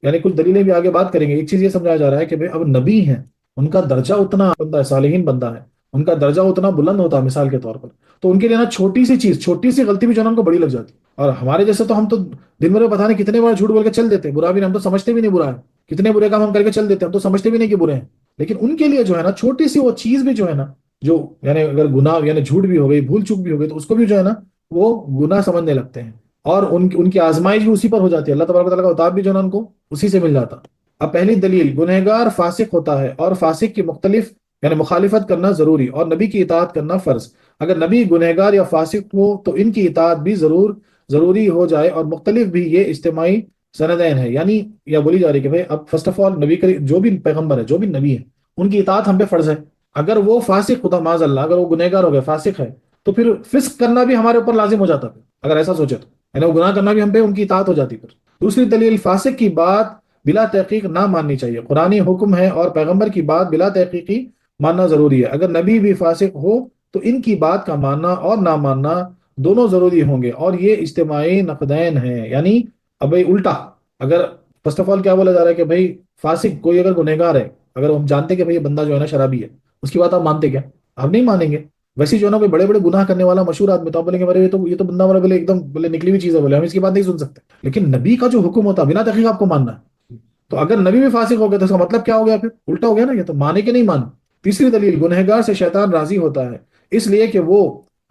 A: یعنی کچھ دلیلیں بھی آگے بات کریں گے۔ ایک چیز یہ سمجھایا جا رہا ہے کہ اب نبی ہیں، ان کا درجہ اتنا بندہ ہے، صالحین بندہ ہے، ان کا درجہ اتنا بلند ہوتا ہے مثال کے طور پر، تو ان کے لیے نا چھوٹی سی چیز، چھوٹی سی غلطی بھی جو ہے نا ان کو بڑی لگ جاتی ہے۔ اور ہمارے جیسے تو ہم تو دن بھر میں پتہ نہیں کتنے بار جھوٹ بول کے چل دیتے ہیں، برا بھی نہیں، ہم تو سمجھتے بھی نہیں برا ہے، کتنے برے کام ہم کر کے چل دیتے ہیں، ہم تو سمجھتے بھی نہیں کہ برے ہیں، لیکن ان کے لیے جو ہے نا چھوٹی سی وہ چیز بھی جو ہے نا، جو یعنی اگر گناہ یعنی جھوٹ بھی ہو گئی، بھول چوک بھی ہو گئی، تو اس کو بھی جو ہے نا وہ گناہ سمجھنے لگتے ہیں، اور ان کی آزمائش بھی اسی پر ہو جاتی ہے، اللہ تبارک و تعالیٰ کا عتاب بھی جو ہے نا ان کو اسی سے مل جاتا۔ اب پہلی دلیل، گنہگار فاسق ہوتا ہے اور فاسق کی مختلف یعنی مخالفت کرنا ضروری اور نبی کی اطاعت کرنا فرض۔ اگر نبی گنہگار یا فاسق ہو تو ان کی اطاعت بھی ضروری ہو جائے، اور مختلف بھی یہ اجتماعی سندین ہے، یعنی یا بولی جا رہی کہ بھائی اب فرسٹ آف آل نبی جو بھی پیغمبر ہے، جو بھی نبی ہے، ان کی اطاعت ہم پہ فرض ہے۔ اگر وہ فاسق خدا معاذ اللہ، اگر وہ گنہگار ہو گئے، فاسق ہے، تو پھر فسق کرنا بھی ہمارے اوپر لازم ہو جاتا پھر، اگر ایسا سوچے تو یعنی وہ گناہ کرنا بھی ہم پہ ان کی اطاعت ہو جاتی پھر۔ دوسری دلیل، فاسق کی بات بلا تحقیق نہ ماننی چاہیے، قرآنی حکم ہے اور پیغمبر کی بات بلا تحقیقی ماننا ضروری ہے۔ اگر نبی بھی فاسق ہو تو ان کی بات کا ماننا اور نہ ماننا دونوں ضروری ہوں گے، اور یہ اجتماعی نقدین ہیں۔ یعنی اب بھائی الٹا، اگر فرسٹ آف آل کیا بولا جا رہا ہے کہ بھائی فاسق کوئی اگر گنہگار ہے، اگر ہم جانتے کہ بھائی یہ بندہ جو ہے نا شرابی ہے، اس کی بات آپ مانتے کیا؟ آپ نہیں مانیں گے۔ ویسے جو ہے نا کوئی بڑے بڑے گناہ کرنے والا مشہور آدمی تو بولیں گے بھائی یہ تو بندہ والا بولے ایک دم بولے نکلی ہوئی چیز ہے، بولے ہم اس کی بات نہیں سن سکتے، لیکن نبی کا جو حکم ہوتا ہے بنا تحقیق آپ کو ماننا ہے۔ تو اگر نبی بھی فاسق ہو گیا تو اس کا مطلب کیا ہو گیا؟ پھر الٹا ہو گیا نا، یہ تو مانے کہ نہیں مانے۔ تیسری دلیل، گنہگار سے شیطان راضی ہوتا ہے، اس لیے کہ وہ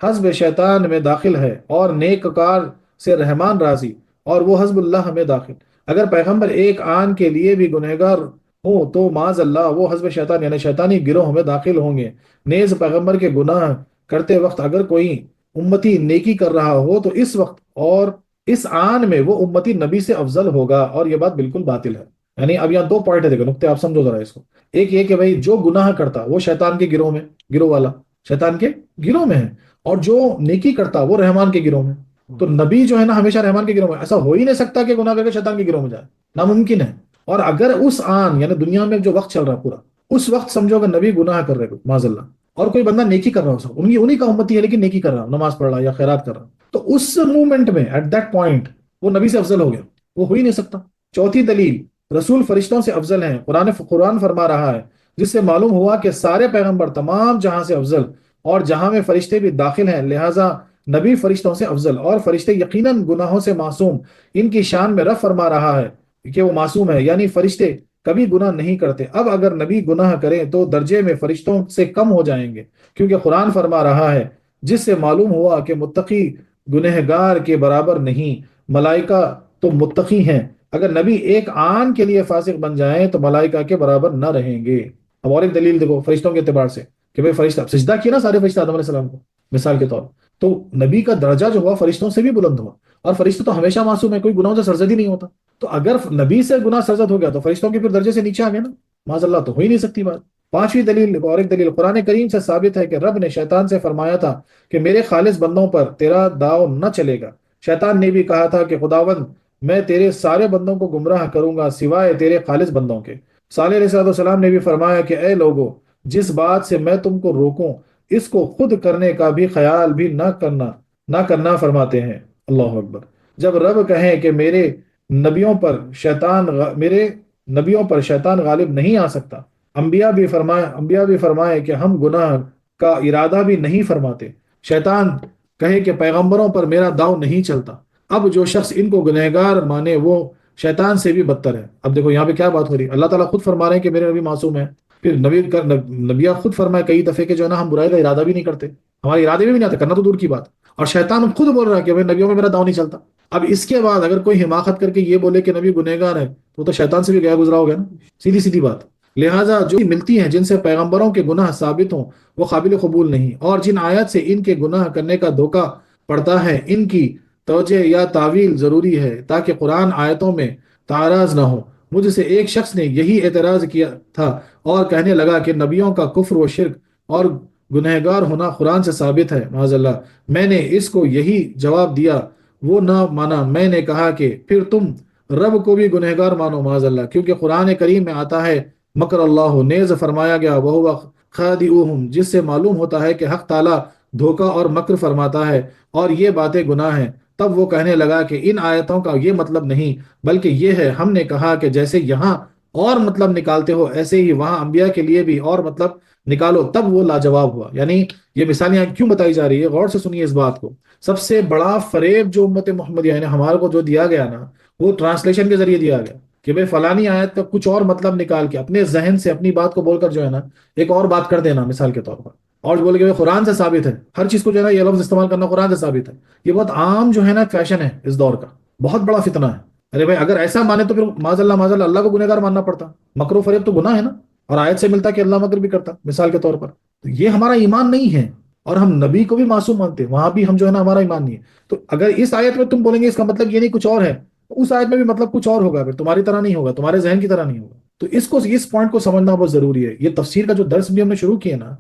A: حزب شیطان میں داخل ہے، اور نیک کار سے رحمان راضی، اور وہ حزب اللہ میں داخل۔ اگر پیغمبر ایک آن کے لیے بھی گنہگار ہو تو معاذ اللہ وہ حزب شیطان یعنی شیطانی گروہ میں داخل ہوں گے۔ نیز پیغمبر کے گناہ کرتے وقت اگر کوئی امتی نیکی کر رہا ہو تو اس وقت اور اس آن میں وہ امتی نبی سے افضل ہوگا، اور یہ بات بالکل باطل ہے۔ یعنی اب یہاں دو پوائنٹ ہے، دیکھو نقطے، آپ سمجھو ذرا اس کو۔ ایک یہ کہ بھائی جو گناہ کرتا وہ شیطان کے گروہ میں، گروہ والا شیطان کے گروہ میں ہے، اور جو نیکی کرتا وہ رحمان کے گروہ میں۔ تو نبی جو ہے نا ہمیشہ رحمان کے گروہ میں، ایسا ہو ہی نہیں سکتا کہ گناہ کر کے شیطان کے گروہ میں جائے، ناممکن ہے۔ اور اگر اس آن یعنی دنیا میں جو وقت چل رہا ہے پورا، اس وقت سمجھو اگر نبی گناہ کر رہے معاذ اللہ، اور کوئی بندہ نیکی کر رہا ہو، سب انہی کا امتی ہے لیکن نیکی کر رہا ہو، نماز پڑھ رہا یا خیرات کر رہا، تو اس مومنٹ میں ایٹ دیٹ پوائنٹ وہ نبی سے افضل ہو گیا، وہ ہو ہی نہیں سکتا۔ چوتھی دلیل، رسول فرشتوں سے افضل ہیں، قرآن فرما رہا ہے، جس سے معلوم ہوا کہ سارے پیغمبر تمام جہاں سے افضل، اور جہاں میں فرشتے بھی داخل ہیں، لہٰذا نبی فرشتوں سے افضل، اور فرشتے یقیناً گناہوں سے معصوم، ان کی شان میں رب فرما رہا ہے کہ وہ معصوم ہے، یعنی فرشتے کبھی گناہ نہیں کرتے۔ اب اگر نبی گناہ کریں تو درجے میں فرشتوں سے کم ہو جائیں گے، کیونکہ قرآن فرما رہا ہے جس سے معلوم ہوا کہ متقی گنہگار کے برابر نہیں، ملائکہ تو متقی ہیں، اگر نبی ایک آن کے لیے فاسق بن جائیں تو ملائکہ کے برابر نہ رہیں گے۔ اب اور ایک دلیل دیکھو فرشتوں کے اعتبار سے کہ بھئی فرشتہ سجدہ کیا نا سارے فرشتہ آدم علیہ السلام کو مثال کے طور، تو نبی کا درجہ جو ہوا فرشتوں سے بھی بلند ہوا، اور فرشتہ تو ہمیشہ معصوم ہے، کوئی گناہوں سے سرزد ہی نہیں ہوتا، تو اگر نبی سے گناہ سرزد ہو گیا تو فرشتوں کے پھر درجے سے نیچے آ گئے نا، معاذ اللہ، تو ہو ہی نہیں سکتی بات۔ پانچویں دلیل اور ایک دلیل قرآن کریم سے ثابت ہے کہ رب نے شیطان سے فرمایا تھا کہ میرے خالص بندوں پر تیرا داؤ نہ چلے گا۔ شیطان نے بھی کہا تھا کہ خداوند میں تیرے سارے بندوں کو گمراہ کروں گا سوائے تیرے خالص بندوں کے۔ صالح علیہ السلام نے بھی فرمایا کہ اے لوگو، جس بات سے میں تم کو روکوں اس کو خود کرنے کا بھی خیال بھی نہ کرنا فرماتے ہیں۔ اللہ اکبر۔ جب رب کہیں کہ میرے نبیوں پر شیطان غالب نہیں آ سکتا، انبیاء بھی فرمائے کہ ہم گناہ کا ارادہ بھی نہیں فرماتے، شیطان کہے کہ پیغمبروں پر میرا داؤ نہیں چلتا، اب جو شخص ان کو گنہگار مانے وہ شیطان سے بھی بدتر ہے۔ اب دیکھو یہاں پہ کیا بات ہو رہی ہے، اللہ تعالیٰ خود فرما رہے ہیں کہ میرے نبی معصوم ہیں، پھر نبیہ خود فرمائے کئی دفعے کہ جو ہے نا ہم برائی کا ارادہ بھی نہیں کرتے، ہمارے ارادے میں بھی نہیں آتے، کرنا تو دور کی بات، اور شیطان خود بول رہا ہے کہ نبیوں میں میرا داؤ نہیں چلتا۔ اب اس کے بعد اگر کوئی حماقت کر کے یہ بولے کہ نبی گنہگار ہے تو شیطان سے بھی گیا گزرا ہو گیا نا، سیدھی سیدھی بات۔ لہٰذا جو ملتی ہیں جن سے پیغمبروں کے گناہ ثابت ہوں وہ قابل قبول نہیں، اور جن آیت سے ان کے گناہ کرنے کا دھوکہ پڑتا ہے ان کی توجہ یا تعویل ضروری ہے تاکہ قرآن آیتوں میں تعارض نہ ہو۔ مجھ سے ایک شخص نے یہی اعتراض کیا تھا اور کہنے لگا کہ نبیوں کا کفر و شرک اور گنہگار ہونا قرآن سے ثابت ہے، معاذ اللہ۔ میں نے اس کو یہی جواب دیا، وہ نہ مانا۔ میں نے کہا کہ پھر تم رب کو بھی گنہگار مانو، معاذ اللہ، کیونکہ قرآن کریم میں آتا ہے مکر اللہ، نیز فرمایا گیا وَهُوَ خَادِعُهُمْ، جس سے معلوم ہوتا ہے کہ حق تعالیٰ دھوکہ اور مکر فرماتا ہے اور یہ باتیں گناہ ہیں۔ تب وہ کہنے لگا کہ ان آیتوں کا یہ مطلب نہیں بلکہ یہ ہے۔ ہم نے کہا کہ جیسے یہاں اور مطلب نکالتے ہو ایسے ہی وہاں انبیاء کے لیے بھی اور مطلب نکالو۔ تب وہ لاجواب ہوا، یعنی یہ مثال یہاں کیوں بتائی جا رہی ہے، غور سے سنیے اس بات کو۔ سب سے بڑا فریب جو امت محمدیہ یعنی ہمارے کو جو دیا گیا نا، وہ ٹرانسلیشن کے ذریعے دیا گیا کہ بھئی فلانی آیت کا کچھ اور مطلب نکال کے اپنے ذہن سے اپنی بات کو بول کر جو ہے نا ایک اور بات کر دینا مثال کے طور پر، اور بولے کہ قرآن سے ثابت ہے، ہر چیز کو جو ہے نا یہ لفظ استعمال کرنا قرآن سے ثابت ہے۔ یہ بہت عام جو ہے نا فیشن ہے اس دور کا، بہت بڑا فتنہ ہے۔ ارے بھائی اگر ایسا مانے تو پھر معاذ اللہ اللہ کو گنہگار ماننا پڑتا، مکر و فریب تو گناہ ہے نا، اور آیت سے ملتا کہ اللہ مکر بھی کرتا مثال کے طور پر، تو یہ ہمارا ایمان نہیں ہے، اور ہم نبی کو بھی معصوم مانتے ہیں، وہاں بھی ہم جو ہے نا ہمارا ایمان نہیں ہے۔ تو اگر اس آیت میں تم بولیں گے اس کا مطلب یہ نہیں کچھ اور ہے، اس آیت میں بھی مطلب کچھ اور ہوگا، پھر تمہاری طرح نہیں ہوگا، تمہارے ذہن کی طرح نہیں ہوگا۔ تو اس پوائنٹ کو سمجھنا بہت ضروری ہے۔ یہ تفسیر کا جو درس بھی ہم نے شروع کیا نا،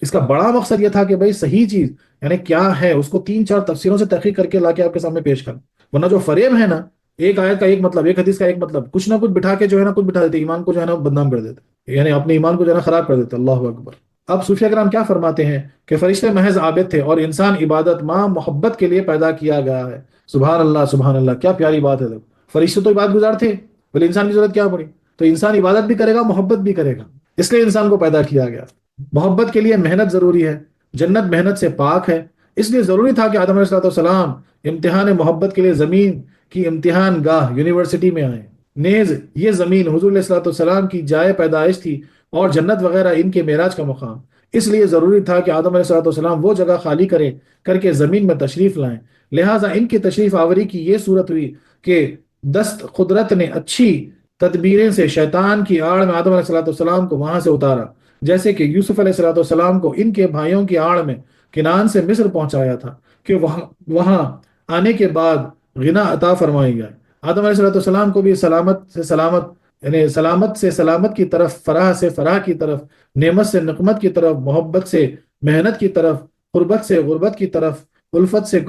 A: اس کا بڑا مقصد یہ تھا کہ بھائی صحیح چیز یعنی کیا ہے اس کو 3-4 تفسیروں سے تحقیق کر کے لا کے آپ کے سامنے پیش کرنا، ورنہ جو فریب ہے نا، ایک آیت کا ایک مطلب، ایک حدیث کا ایک مطلب، کچھ نہ کچھ بٹھا کے جو ہے نا کچھ بٹھا دیتے، ایمان کو جو ہے نا بدنام کر دیتے، یعنی اپنے ایمان کو جو ہے نا خراب کر دیتے۔ اللہ اکبر۔ اب صوفیہ کرام کیا فرماتے ہیں کہ فرشتے محض عابد تھے اور انسان عبادت ماں محبت کے لیے پیدا کیا گیا ہے۔ سبحان اللہ سبحان اللہ، کیا پیاری بات ہے۔ فرشتے تو عبادت گزار تھے، بولے انسان کی ضرورت کیا پڑی، تو انسان عبادت بھی کرے گا محبت بھی کرے گا، اس لیے انسان کو پیدا کیا گیا۔ محبت کے لیے محنت ضروری ہے، جنت محنت سے پاک ہے، اس لیے ضروری تھا کہ آدم علیہ السلام امتحان محبت کے لیے زمین کی امتحان گاہ یونیورسٹی میں آئے۔ نیز یہ زمین حضور علیہ السلام کی جائے پیدائش تھی اور جنت وغیرہ ان کے معراج کا مقام، اس لیے ضروری تھا کہ آدم علیہ السلام وہ جگہ خالی کر کے زمین میں تشریف لائیں۔ لہٰذا ان کی تشریف آوری کی یہ صورت ہوئی کہ دست قدرت نے اچھی تدبیریں سے شیطان کی آڑ میں آدم علیہ السلام کو وہاں سے اتارا، جیسے کہ یوسف علیہ السلام کو ان کے بھائیوں کی آڑ میں کنعان سے مصر پہنچایا تھا کہ وہاں آنے کے بعد غنا عطا فرمائی گیا۔ آدم علیہ السلام کو بھی سلامت سے سلامت کی طرف، فراح سے فراح کی طرف، نعمت سے نقمت کی طرف، محبت سے محنت کی طرف، قربت سے غربت کی طرف، الفت سے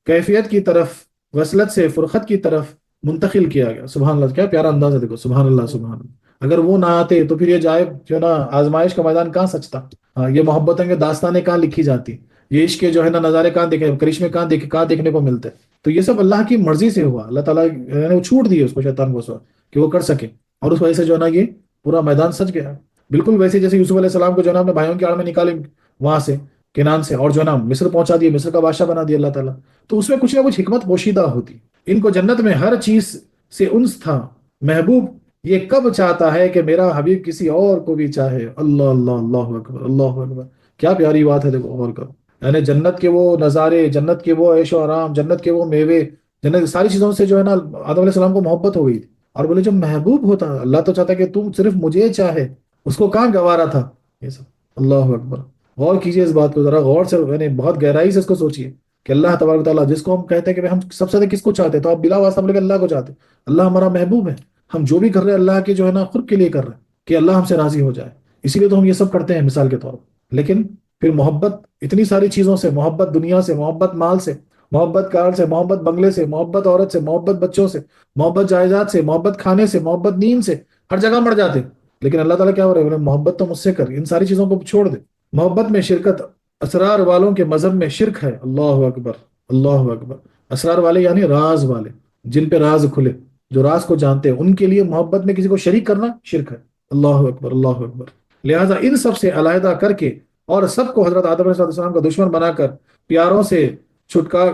A: کیفیت کی طرف، وصلت سے فرقت کی طرف منتقل کیا گیا۔ سبحان اللہ، کیا پیارا انداز ہے، دیکھو سبحان اللہ سبحان اللہ۔ اگر وہ نہ آتے تو پھر یہ جائے جو نا آزمائش کا میدان کہاں سچتا، ہاں یہ محبتیں کے داستانیں کہاں لکھی جاتی، یہ عشق کے جو ہے نا نظارے کہاں دیکھے، کرشمے کہاں دیکھنے کو ملتے۔ تو یہ سب اللہ کی مرضی سے ہوا، اللہ تعالیٰ نے وہ چھوٹ دی اس کو شیطان کو کہ وہ کر سکے، اور اس وجہ سے جو ہے نا یہ پورا میدان سج گیا۔ بالکل ویسے جیسے یوسف علیہ السلام کو جو ہے نا اپنے بھائیوں کی آڑ میں نکالے وہاں سے، کنان سے، اور جو ہے نا مصر پہنچا دیا، مصر کا بادشاہ بنا دیا اللہ تعالیٰ. تو اس میں کچھ نہ کچھ حکمت پوشیدہ ہوتی. ان کو جنت میں ہر چیز سے انس تھا. محبوب یہ کب چاہتا ہے کہ میرا حبیب کسی اور کو بھی چاہے. اللہ اللہ، اللہ اکبر، اللہ اکبر. کیا پیاری بات ہے، دیکھو غور کرو. یعنی جنت کے وہ نظارے، جنت کے وہ عیش و آرام، جنت کے وہ میوے، جنت کی ساری چیزوں سے جو ہے نا آدم علیہ السلام کو محبت ہو گئی تھی. اور بولے جب محبوب ہوتا، اللہ تو چاہتا ہے کہ تم صرف مجھے چاہے. اس کو کہاں گوارا تھا یہ سب. اللہ اکبر. غور کیجئے اس بات کو ذرا غور سے، یعنی بہت گہرائی سے اس کو سوچئے کہ اللہ تبارک و تعالیٰ جس کو ہم کہتے ہیں کہ ہم سب سے زیادہ کس کو چاہتے ہیں، تو آپ بلا واسطہ بولے کہ اللہ کو چاہتے ہیں. اللہ ہمارا محبوب ہے. ہم جو بھی کر رہے ہیں اللہ کے جو ہے نا خود کے لیے کر رہے ہیں کہ اللہ ہم سے راضی ہو جائے. اسی لیے تو ہم یہ سب کرتے ہیں مثال کے طور پر. لیکن پھر محبت اتنی ساری چیزوں سے، محبت دنیا سے، محبت مال سے، محبت کار سے، محبت بنگلے سے، محبت عورت سے، محبت بچوں سے، محبت جائیداد سے، محبت کھانے سے، محبت نیند سے، ہر جگہ مر جاتے. لیکن اللہ تعالیٰ کیا ہو رہا ہے، محبت تو مجھ سے کر، ان ساری چیزوں کو چھوڑ دے. محبت میں شرکت اسرار والوں کے مذہب میں شرک ہے. اللہ اکبر، اللہ اکبر. اسرار والے یعنی راز والے، جن پہ راز کھلے، جو راز کو جانتے ہیں، ان کے لیے محبت میں کسی کو شریک کرنا شرک ہے. اللہ اکبر، اللہ اکبر. لہٰذا ان سب سے علیحدہ کر کے اور سب کو حضرت آدم علیہ السلام کا دشمن بنا کر پیاروں سے چھٹکا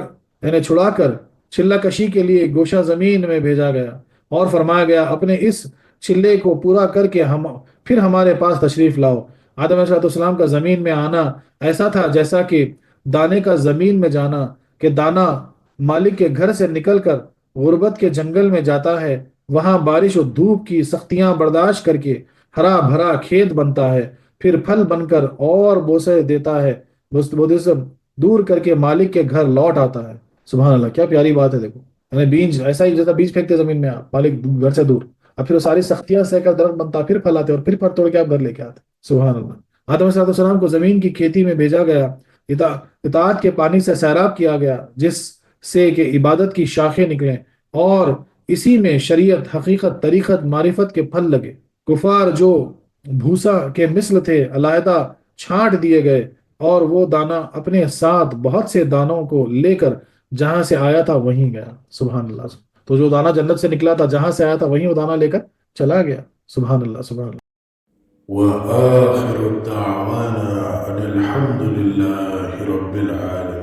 A: یعنی چھڑا کر چلہ کشی کے لیے گوشہ زمین میں بھیجا گیا، اور فرمایا گیا اپنے اس چلے کو پورا کر کے پھر ہمارے پاس تشریف لاؤ. آدم علیہ السلام کا زمین میں آنا ایسا تھا جیسا کہ دانے کا زمین میں جانا، کہ دانا مالک کے گھر سے نکل کر غربت کے جنگل میں جاتا ہے، وہاں بارش و دھوپ کی سختیاں برداشت کر کے ہرا بھرا کھیت بنتا ہے، پھر پھل بن کر اور بوسے دیتا ہے، بودے سے دور کر کے مالک کے گھر لوٹ آتا ہے. سبحان اللہ، کیا پیاری بات ہے. دیکھو یعنی بیج ایسا ہی جیسا بیج پھینکتے زمین میں آپ مالک گھر سے دور، اب پھر وہ ساری سختیاں سہ کر درخت بنتا، پھر پھل آتے اور پھر پھل توڑ کے آپ گھر لے کے آتے. سبحان اللہ. آدم علیہ السلام کو زمین کی کھیتی میں بھیجا گیا، اطاعت کے پانی سے سیراب کیا گیا، جس سے کہ عبادت کی شاخیں نکلیں، اور اسی میں شریعت، حقیقت، طریقت، معرفت کے پھل لگے. کفار جو بھوسا کے مثل تھے علیحدہ چھانٹ دیے گئے، اور وہ دانہ اپنے ساتھ بہت سے دانوں کو لے کر جہاں سے آیا تھا وہیں گیا. سبحان اللہ. تو جو دانہ جنت سے نکلا تھا، جہاں سے آیا تھا وہیں وہ دانہ لے کر چلا گیا. سبحان اللہ، سبحان اللہ.
B: وآخر دعوانا أن الحمد لله رب العالمين.